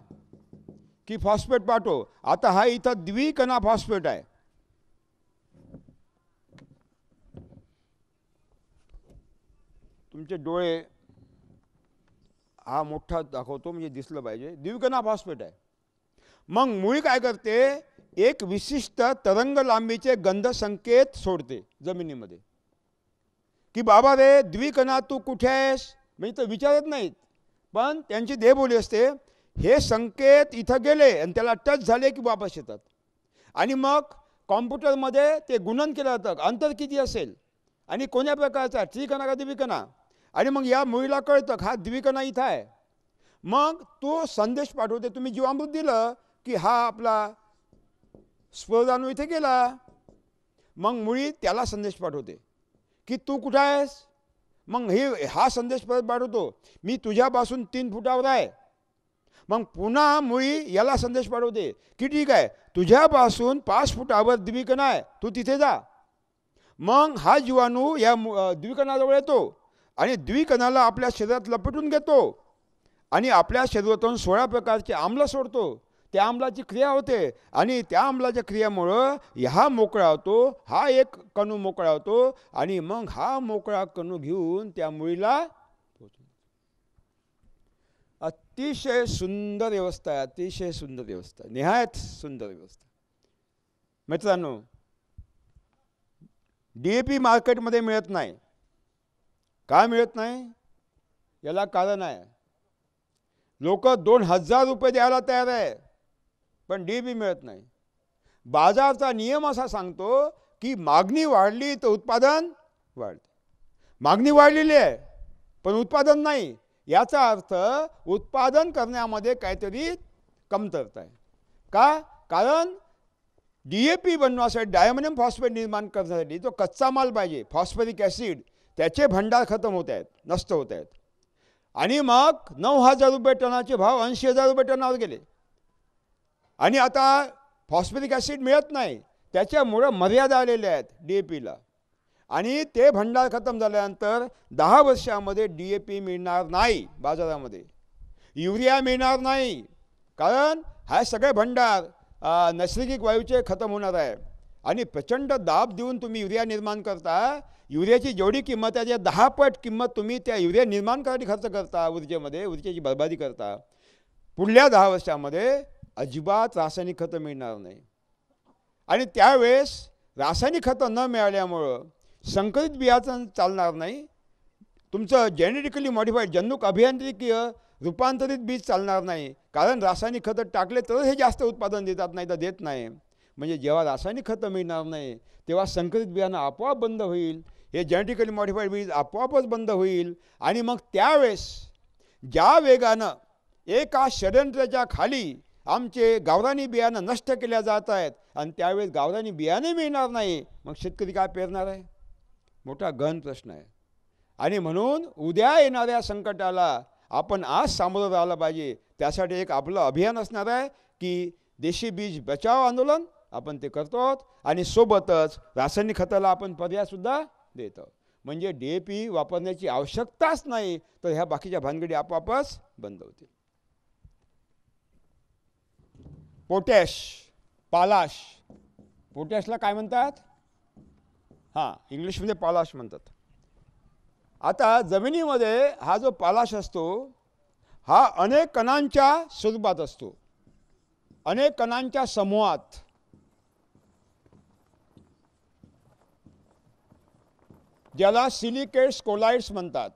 की फॉस्फेट पाठव. आता हा इथं द्विकणा फॉस्फेट आहे. तुमचे डोळे हा मोठा दाखवतो म्हणजे दिसलं पाहिजे. द्विकणा फॉस्फेट आहे. मग मुळी काय करते? एक विशिष्ट तरंग लांबीचे गंध संकेत सोडते जमिनीमध्ये की बाबा रे द्विकणा तू कुठे आहेस, म्हणजे तर विचारत नाहीत, पण त्यांची देहबोली असते. हे संकेत इथं गेले आणि त्याला टच झाले की वापस येतात. आणि मग कॉम्प्युटरमध्ये ते गुणन केलं जातं, अंतर किती असेल आणि कोण्या प्रकारचा, त्रिकणा का द्विकणा. आणि मग या मुळीला कळतं हा द्विकणा इथं आहे. मग तो संदेश पाठवते. तुम्ही जीवामृत दिलं की हा आपला स्फुरदाणू इथे गेला. मग मुळी त्याला संदेश पाठवते की तू कुठं आहेस. मग हा संदेश परत पाठवतो, मी तुझ्यापासून 3 फुटावर आहे. मग पुन्हा मुळी याला संदेश पाठवते की ठीक आहे, तुझ्यापासून 5 फुटावर द्विकणा आहे, तू तिथे जा. मग हा जीवाणू या द्विकणाजवळ येतो आणि द्विकणाला आपल्या शरीरात लपेटून घेतो आणि आपल्या शरीरातून 16 प्रकारचे आम्ल सोडतो. त्या आम्लाची क्रिया होते आणि त्या आम्लाच्या क्रियेमुळं हा मोकळा होतो, हा एक कणू मोकळा होतो आणि मग हा मोकळा कणू घेऊन त्या मुळीला पोहोचतो. अतिशय सुंदर व्यवस्था आहे, अतिशय सुंदर व्यवस्था, निहायत सुंदर व्यवस्था. मित्रांनो, DAP मार्केटमध्ये मिळत नाही. का मिळत नाही? याला कारण आहे. लोक 2000 रुपये द्यायला तयार आहे, पण DAP मिळत नाही. बाजारचा नियम असा सांगतो की मागणी वाढली तर उत्पादन वाढते. मागणी वाढलेली आहे पण उत्पादन नाही, याचा अर्थ उत्पादन करण्यामध्ये काहीतरी कमतरता आहे. का? कारण DAP बनवण्यासाठी, डायमोनियम फॉस्फेट निर्माण करण्यासाठी जो कच्चा माल पाहिजे, फॉस्फरिक ॲसिड, त्याचे भंडार खतम होत आहेत, नष्ट होत आहेत. आणि मग 9,000 रुपये टनाचे भाव 80,000 रुपये टनावर गेले. आणि आता फॉस्फरिक ॲसिड मिळत नाही, त्याच्यामुळं मर्यादा आलेल्या आहेत DAPला. आणि ते भंडार खतम झाल्यानंतर 10 वर्षामध्ये DAP मिळणार नाही बाजारामध्ये, युरिया मिळणार नाही, कारण हा सगळे भंडार नैसर्गिक वायूचे खतम होणार आहे. आणि प्रचंड दाब देऊन तुम्ही युरिया निर्माण करता. युरियाची जेवढी किंमत आहे, त्या 10 पट किंमत तुम्ही त्या युरिया निर्माण करण्यासाठी खर्च करता, ऊर्जेची बर्बादी करता. पुढल्या 10 वर्षामध्ये अजिबात रासायनिक खतं मिळणार नाही. आणि त्यावेळेस रासायनिक खतं न मिळाल्यामुळं संकरित बियाचं चालणार नाही, तुमचं जेनेटिकली मॉडिफाईड जन्नुक अभियांत्रिकीय रूपांतरित बीज चालणार नाही, कारण रासायनिक खतं टाकले तर हे जास्त उत्पादन देतात, नाही तर देत नाही. म्हणजे जेव्हा रासायनिक खतं मिळणार नाही तेव्हा संकरित बियाणं आपोआप बंद होईल, हे जेनेटिकली मॉडिफाईड बीज आपोआपच बंद होईल. आणि मग त्यावेळेस ज्या वेगानं एका षडयंत्राच्या खाली आमचे गावरानी बियाणं नष्ट केल्या जात आहेत आणि त्यावेळेस गावरानी बियाणे मिळणार नाही, मग शेतकरी काय पेरणार आहे? मोठा गहन प्रश्न आहे. आणि म्हणून उद्या येणाऱ्या संकटाला आपण आज सामोरं राहिलं पाहिजे. त्यासाठी एक आपलं अभियान असणार आहे की देशी बीज बचाव आंदोलन आपण ते करतो आहोत, आणि सोबतच रासायनिक खताला आपण पर्यायसुद्धा देतो. म्हणजे DAP वापरण्याची आवश्यकताच नाही, तर ह्या बाकीच्या भानगडी आपोआपच बंद होतील. पोटॅश, पालाश, पोटॅशला काय म्हणतात? हां, इंग्लिशमध्ये पालाश म्हणतात. आता जमिनीमध्ये हा जो पालाश असतो हा अनेक कणांच्या स्वरूपात असतो, अनेक कणांच्या समूहात. ज्याला सिलिकेट्स कोलाइड्स म्हणतात.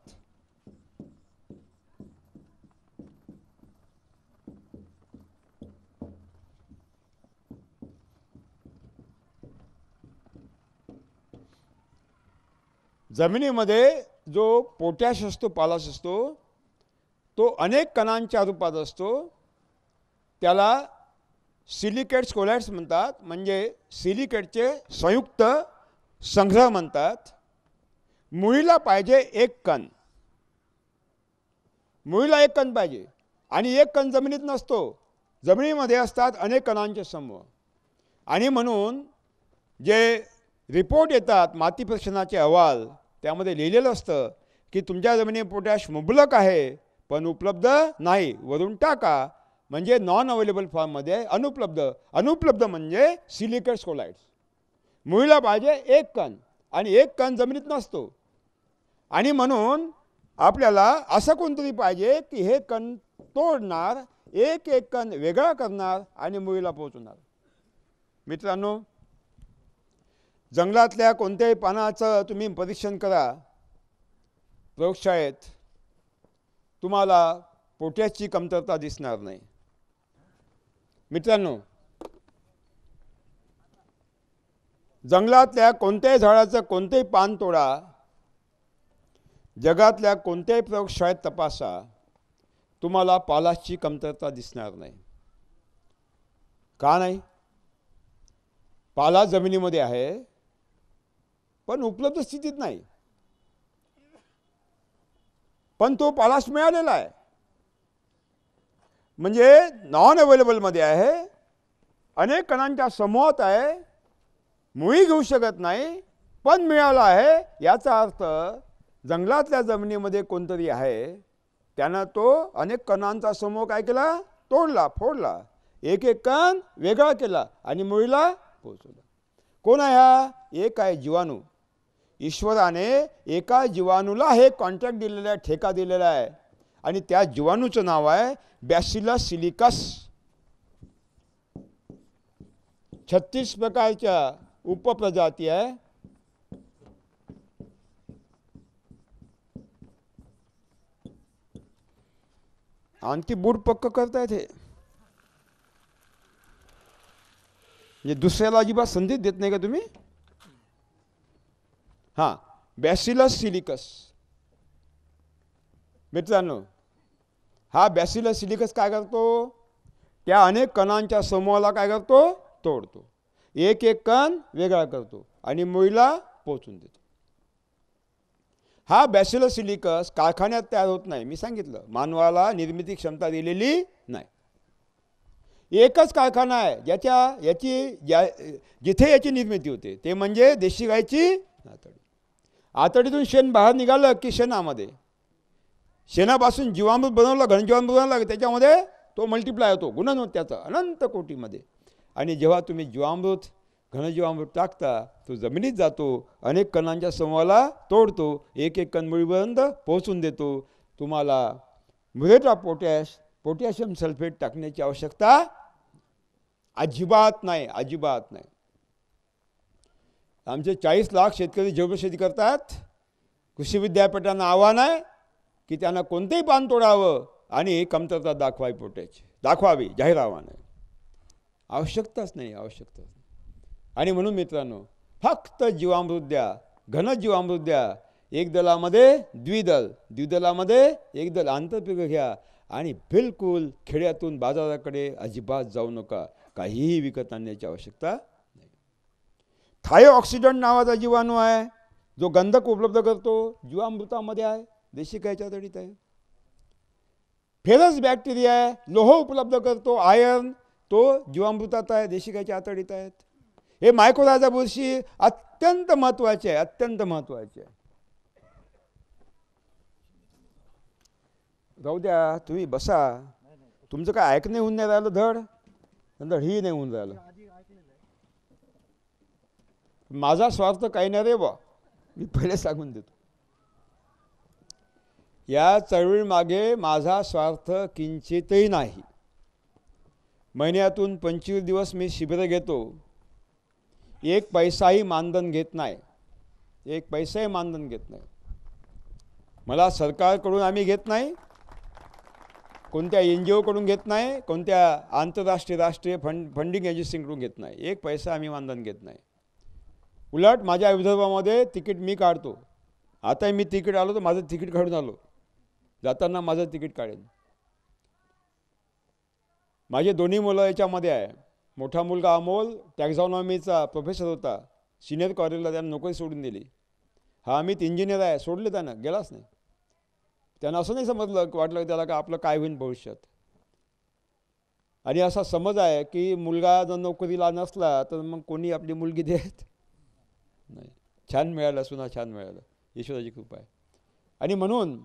जमिनीमध्ये जो पोटॅश असतो, पालाश असतो, तो अनेक कणांच्या रूपात असतो. त्याला सिलिकेट्स कोलाइड्स म्हणतात, म्हणजे सिलिकेटचे संयुक्त संग्रह म्हणतात. मुळीला पाहिजे एक कण, मुळीला एक कण पाहिजे, आणि एक कण जमिनीत नसतो, जमिनीमध्ये असतात अनेक कणांचे समूह. आणि म्हणून जे रिपोर्ट येतात माती परीक्षणाचे अहवाल, त्यामध्ये लिहिलेलं असतं की तुमच्या जमिनीत पोटॅश मुबलक आहे पण उपलब्ध नाही, वरून टाका. म्हणजे नॉन अवेलेबल फॉर्ममध्ये अनुपलब्ध. अनुपलब्ध म्हणजे सिलिकेट्स कोलाइड्स. मुळीला पाहिजे एक कण, आणि एक कण जमिनीत नसतो. आणि म्हणून आपल्याला असं कोणतरी पाहिजे की हे कण तोडणार, एक एक कण वेगळा करणार आणि मुळीला पोहोचवणार. मित्रांनो, जंगलातल्या कोणत्याही पानाचं तुम्ही परीक्षण करा प्रयोगशाळेत, तुम्हाला पोटॅशची कमतरता दिसणार नाही. मित्रांनो, जंगलातल्या कोणत्याही झाडाचं कोणतेही पान तोडा, जगातल्या कोणत्याही प्रयोगशाळेत तपासा, तुम्हाला पालाशची कमतरता दिसणार नाही. का नाही? पाला जमिनीमध्ये आहे पण उपलब्ध स्थितीत नाही, पण तो पालाश मिळालेला आहे, म्हणजे नॉन अवेलेबलमध्ये आहे, अनेक कणांच्या समूहात आहे, मुळी घेऊ शकत नाही पण मिळाला आहे. याचा अर्थ जंगलातल्या जमिनीमध्ये कोणतरी आहे, त्यानं तो अनेक कणांचा समूह काय केला? तोडला, फोडला, एक एक कण वेगळा केला आणि मुळीला पोहोचवला. कोण आहे हा? एक आहे जीवाणू. ईश्वराने एका जीवाणूला हे कॉन्ट्रॅक्ट दिलेला आहे, ठेका दिलेला आहे, आणि त्या जीवाणूचं नाव आहे बॅसिलस सिलिकस. 36 प्रकारच्या उपप्रजाती आहे. आणखी बूट पक्क करतायत हे, म्हणजे दुसऱ्याला अजिबात संधी देत नाही का तुम्ही? हां, बॅसिलस सिलिकस. मित्रांनो, हा बॅसिलस सिलिकस काय करतो? त्या अनेक कणांच्या समूहाला काय करतो? तोडतो. एक एक कण वेगळा करतो आणि मुळीला पोचून देतो. हा बॅसिलस सिलिकस कारखान्यात तयार होत नाही. मी सांगितलं, मानवाला निर्मिती क्षमता दिलेली नाही. एकच कारखाना आहे जिथे याची निर्मिती होते, ते म्हणजे देशी गायची आतडी. आतडीतून शेण बाहेर निघालं की शेणापासून जीवामृत बनवलं, घनजीवामृत बनवलं, त्याच्यामध्ये तो मल्टिप्लाय होतो, गुणन होत त्याचा अनंत कोटीमध्ये. आणि जेव्हा तुम्ही जीवामृत घनजीवामृत टाकता, तो जमिनीत जातो, अनेक कणांच्या समूहाला तोडतो, एक एक कण मुळीपर्यंत पोहोचून देतो. तुम्हाला म्युरेट ऑफ पोटॅशियम सल्फेट टाकण्याची आवश्यकता अजिबात नाही, अजिबात नाही. आमचे 40 लाख शेतकरी जैवशेती करतात. कृषी विद्यापीठांना आव्हान आहे की त्यांना कोणतेही पान तोडावं आणि कमतरता दाखवावी, जाहीर आव्हान आहे. आवश्यकताच नाही, आवश्यकताच नाही. आणि म्हणून मित्रांनो, फक्त जीवामृत द्या, घन जीवामृत द्या. एक दलामध्ये द्विदल, द्विदलामध्ये एक दल, आंतरपीक घ्या आणि बिलकुल खेड्यातून बाजाराकडे अजिबात जाऊ नका. काहीही विकत आणण्याची आवश्यकता नाही. थायोऑक्सिडंट नावाचा जीवाणू आहे, जो गंधक उपलब्ध करतो, जीवामृतामध्ये आहे, देशी गायच्या आतडीत आहे. फेरस बॅक्टेरिया आहे, लोह उपलब्ध करतो, आयर्न, तो जीवामृतात आहे, देशी गायच्या आतडीत आहेत. हे मायक्रोरायझा बुरशी अत्यंत महत्त्वाचे आहे, अत्यंत महत्त्वाचे आहे. राहू द्या, तुम्ही बसा. तुमचं काय ऐकणे होऊन नाही राहिलं धड, नंतर ही नाही होऊन राहिलं. माझा स्वार्थ काही नाही रे बा, मी पहिले सांगून देतो. या चळवळीमागे माझा स्वार्थ किंचितही नाही. महिन्यातून 25 दिवस मी शिबिरं घेतो. एक पैसाही मानधन घेत नाही, एक पैसाही मानधन घेत नाही. मला सरकारकडून आम्ही घेत नाही, कोणत्या NGO कडून घेत नाही, कोणत्या आंतरराष्ट्रीय राष्ट्रीय फंडिंग एजन्सीकडून घेत नाही. एक पैसा आम्ही मानधन घेत नाही. उलट माझ्या विदर्भामध्ये तिकीट मी काढतो. आता मी तिकीट आलो तर माझं तिकीट काढून आलो, जाताना माझं तिकीट काढेन. माझे दोन्ही मुलं याच्यामध्ये आहे. मोठा मुलगा अमोल टॅक्झॉनॉमीचा प्रोफेसर होता, सिनियर कॉलेजला त्यानं नोकरी सोडून दिली. हा अमित इंजिनियर आहे, सोडले त्यानं, गेलाच नाही. त्यानं असं नाही समजलं, वाटलं त्याला का आपलं काय होईल भविष्यात. आणि असा समज आहे की मुलगा जर नोकरीला नसला तर मग कोणी आपली मुलगी देत नाही. छान मिळालं, सुना छान मिळालं, ईश्वराची कृपा आहे. आणि म्हणून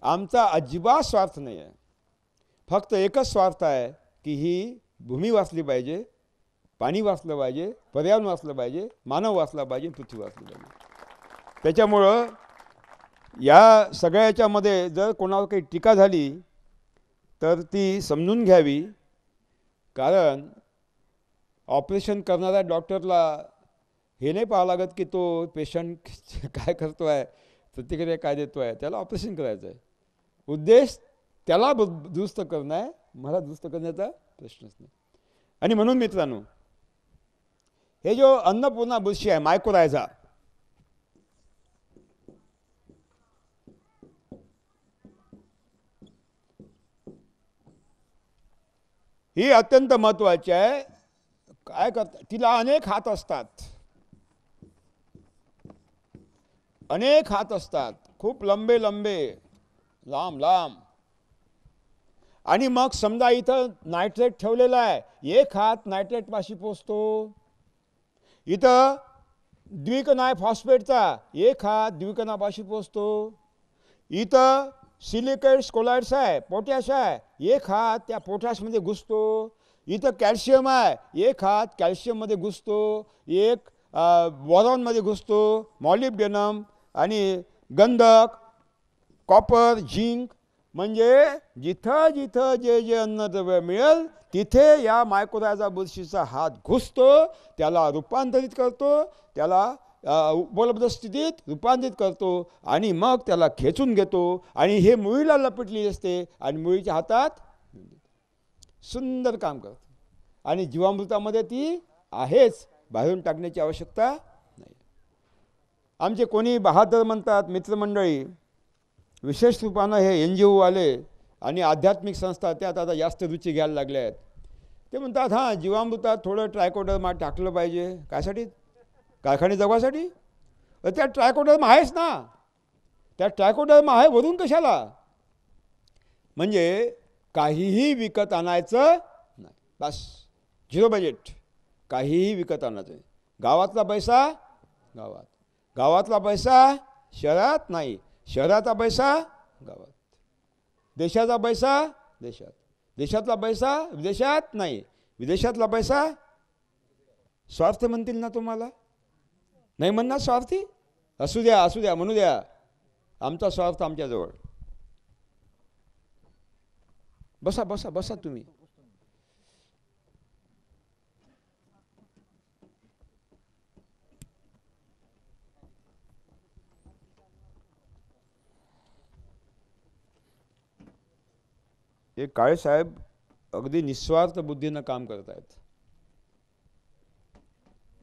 आमचा अजिबात स्वार्थ नाही आहे. फक्त एकच स्वार्थ आहे की ही भूमी वाचली पाहिजे, पाणी वाचलं पाहिजे, पर्यावरण वाचलं पाहिजे, मानव वाचला पाहिजे, पृथ्वी वाचली पाहिजे. त्याच्यामुळं या सगळ्या याच्यामध्ये जर कोणावर काही टीका झाली तर ती समजून घ्यावी. कारण ऑपरेशन करणाऱ्या डॉक्टरला हे नाही पाहावं लागत की तो पेशंट काय करतो आहे, प्रतिक्रिया काय देतो आहे. त्याला ऑपरेशन करायचं आहे. उद्देश त्याला दुरुस्त करणं आहे, मला दुरुस्त करण्याचा प्रश्नच नाही. आणि म्हणून मित्रांनो, हे जो अन्नपूर्णा बुरशी आहे, मायक्रोरायझा, ही अत्यंत महत्त्वाची आहे. काय करतात, तिला अनेक हात असतात, अनेक हात असतात, खूप लंबे लंबे, लांब लांब. आणि मग समजा इथं नायट्रेट ठेवलेला आहे, एक हात नायट्रेटपाशी पोचतो. इथं द्विकण आहे फॉस्फेटचा, एक हात द्विकणापाशी पोचतो. इथं सिलिकेट्स कोलाइड्स आहे, पोटॅश आहे, एक हात त्या पोटॅशमध्ये घुसतो. इथं कॅल्शियम आहे, एक हात कॅल्शियममध्ये घुसतो, एक बोरॉनमध्ये घुसतो, मॉलिब्डेनम आणि गंधक, कॉपर, झिंक. म्हणजे जिथं जिथं जे जे अन्नद्रव्य मिळेल तिथे या मायक्रोरायझा बुरशीचा हात घुसतो, त्याला रूपांतरित करतो, त्याला उपलब्ध स्थितीत रूपांतरित करतो आणि मग त्याला खेचून घेतो आणि हे मुळीला लपेटली असते आणि मुळीच्या हातात सुंदर काम करते. आणि जीवामृतामध्ये ती आहेच, बाहेरून टाकण्याची आवश्यकता नाही. आमचे कोणी बहादर म्हणतात मित्रमंडळी, विशेष रूपानं हे NGO वाले आणि आध्यात्मिक संस्था त्यात आता जास्त रुची घ्यायला लागल्या आहेत. ते म्हणतात हां जीवामृतात थोडं ट्रायकोडर्मा टाकलं पाहिजे. कायसाठी? कारखाने जगवासाठी. त्या ट्रायकोडर्मा आहेच ना, त्या ट्रायकोडर्मा आहे, वरून कशाला? म्हणजे काहीही विकत आणायचं नाही, बस. Zero budget. काहीही विकत आणायचं नाही. गावातला पैसा गावात, गावातला पैसा शहरात नाही, शहराचा पैसा गावात, देशाचा पैसा देशात, देशातला पैसा विदेशात नाही, विदेशातला पैसा. स्वार्थ म्हणतील ना तुम्हाला? नाही म्हणणार स्वार्थी? असू द्या, असू द्या, म्हणू द्या. आमचा स्वार्थ आमच्याजवळ. बसा बसा बसा तुम्ही. हे काळे साहेब अगदी निस्वार्थ बुद्धीनं काम करत आहेत.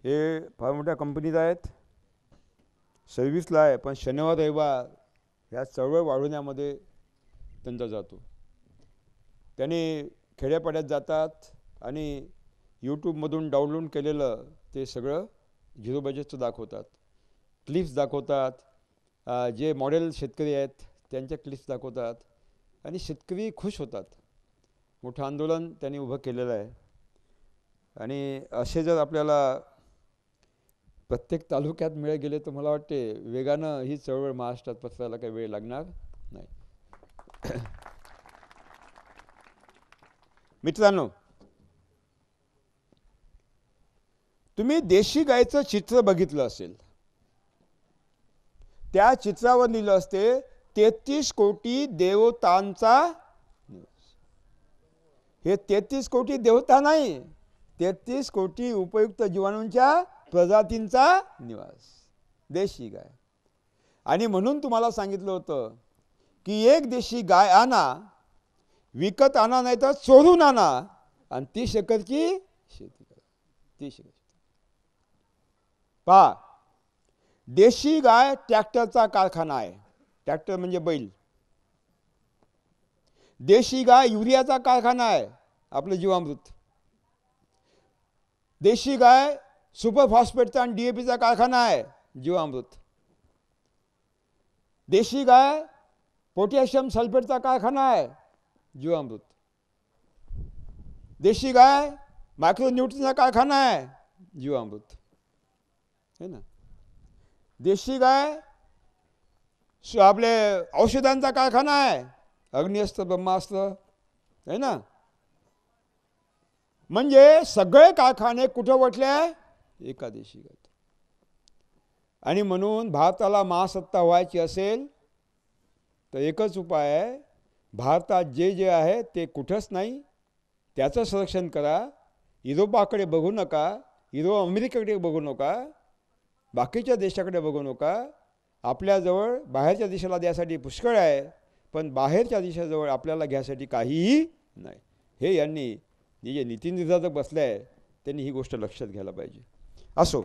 हे फार मोठ्या कंपनीत आहेत, सर्व्हिसला आहे, पण शनिवार रविवार ह्या चळवळ वाढवण्यामध्ये त्यांचा जातो. त्यांनी खेड्यापाड्यात जातात आणि यूट्यूबमधून डाउनलोड केलेलं ते सगळं झिरो बजेटचं दाखवतात, क्लिप्स दाखवतात. जे मॉडेल शेतकरी आहेत त्यांच्या क्लिप्स दाखवतात आणि शेतकरी खुश होतात. मोठं आंदोलन त्यांनी उभं केलेलं आहे. आणि असे जर आपल्याला प्रत्येक तालुक्यात मिळत गेले तर मला वाटते वेगानं ही चळवळ महाराष्ट्रात पसरायला काही वेळ लागणार नाही. मित्रांनो, तुम्ही देशी गायचं चित्र बघितलं असेल. त्या चित्रावर लिहिलं असते 33 कोटी देवतांचा निवास. हे 33 कोटी देवता नाही, 33 कोटी उपयुक्त जीवाणूंच्या प्रजातींचा निवास, देशी गाय. आणि म्हणून तुम्हाला सांगितलं होतं की एक देशी गाय आणा, विकत आणा नाही तर चोरून आणा आणि 30 एकरची शेती करा. 30 एकर. पहा, देशी गाय ट्रॅक्टरचा कारखाना आहे. ट्रॅक्टर म्हणजे बैल. देशी गाय युरियाचा कारखाना आहे, आपलं जीवामृत. देशी गाय सुपर फॉस्फेटचा आणि DAPचा कारखाना आहे, जीवामृत. देशी गाय पोटॅशियम सल्फेटचा कारखाना आहे, जीवामृत. देशी गाय मायक्रोन्यूट्रिनचा कारखाना आहे, जीवामृत. है ना? देशी गाय आपले औषधांचा कारखाना आहे, अग्निअस्त्र ब्रह्मास्त्र. है ना? म्हणजे सगळे कारखाने कुठं वटले? एका देशी गाय. आणि म्हणून भारताला महासत्ता व्हायची असेल तर एकच उपाय आहे, भारतात जे जे आहे ते कुठंच नाही, त्याचं संरक्षण करा. युरोपाकडे बघू नका, अमेरिकेकडे बघू नका, बाकीच्या देशाकडे बघू नका. आपल्याजवळ बाहेरच्या देशाला द्यासाठी पुष्कळ आहे, पण बाहेरच्या देशाजवळ आपल्याला घ्यासाठी काहीही नाही. हे यांनी जे नीती निर्धारक बसले आहे त्यांनी ही गोष्ट लक्षात घ्यायला पाहिजे. असो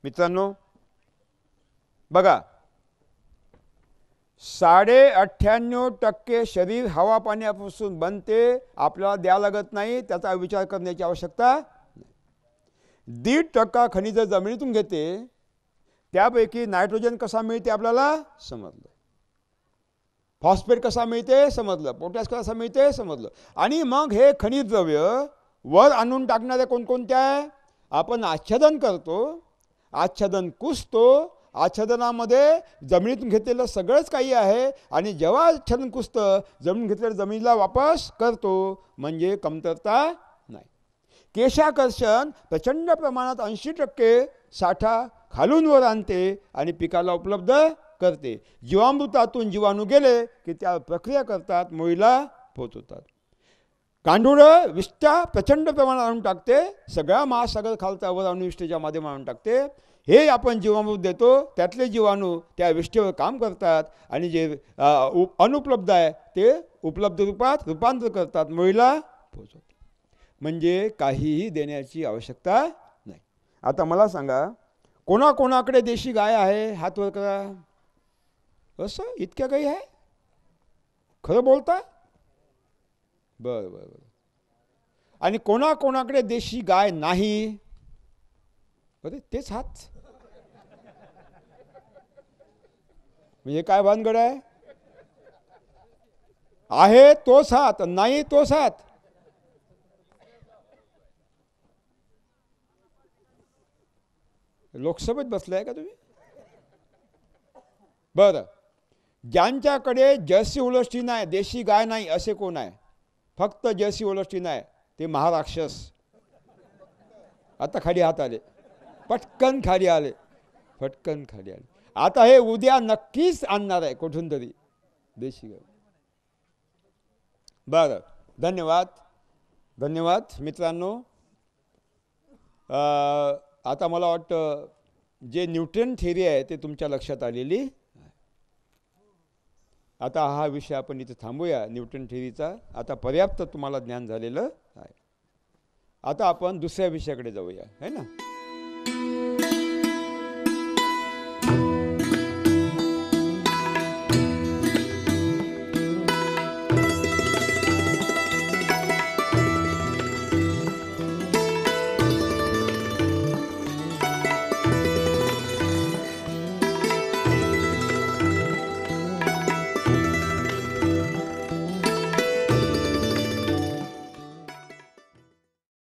मित्रांनो, बघा, 98.5% शरीर हवा पाण्यापासून बनते, आपल्याला द्यावं लागत नाही, त्याचा विचार करण्याची आवश्यकता नाही. 1.5% खनिज जमिनीतून घेते, त्यापैकी नायट्रोजन कसा मिळते आपल्याला समजलं, फॉस्फेट कसा मिळते समजलं, पोटॅश कसा मिळते समजलं. आणि मग हे खनिज द्रव्य वर आणून टाकणारे कोणकोणते आहे? आपण आच्छादन करतो, आच्छादन कुसतो, आच्छादनामध्ये जमिनीतून घेतलेलं सगळंच काही आहे. आणि जेव्हा आच्छादन कुसतं, जमीन घेतलेल्या जमिनीला वापस करतो, म्हणजे कमतरता नाही. केशाकर्षण प्रचंड प्रमाणात 80% साठा खालून वर आणते आणि पिकाला उपलब्ध करते. जीवामृतातून जीवाणू गेले की त्या प्रक्रिया करतात, मुळीला पोचवतात. गांडूळं विष्ठा प्रचंड प्रमाणात आणून टाकते, सगळ्या महासागर खालचा वर आणून विष्ठेच्या माध्यमात आणून टाकते. हे आपण जीवामृत देतो, त्यातले जीवाणू त्या विष्ठेवर काम करतात आणि जे अनुपलब्ध आहे ते उपलब्ध रूपात रूपांतर करतात, मुळीला पोचवतात. म्हणजे काहीही देण्याची आवश्यकता नाही. आता मला सांगा, कोणाकोणाकडे देशी गाय आहे? हात वर करा. असं इतक्या गाई आहे? खरं बोलता? बरं बरं बरं. आणि कोणाकोणाकडे देशी गाय नाही? अरे तेच हात. म्हणजे काय भानगड आहे? आहे तोच हात, नाही तोच हात. लोकसभेत बसलाय का तुम्ही? बरं, ज्यांच्याकडे जर्सी होल्स्टीन आहे, देशी गाय नाही, असे कोण आहे? फक्त जर्सी होल्स्टीन आहे, ते महाराक्षस. आता खाली हात आले, पटकन खाली आले, पटकन खाली आले. आता हे उद्या नक्कीच आणणार आहे कुठून तरी देशी गाय. बरं, धन्यवाद धन्यवाद मित्रांनो. आता मला वाटतं जे न्यूटन थिअरी आहे ते तुमच्या लक्षात आलेली. आता हा विषय आपण इथे थांबूया न्यूटन थिअरीचा. आता पर्याप्त तुम्हाला ज्ञान झालेलं आहे. आता आपण दुसऱ्या विषयाकडे जाऊया, है ना.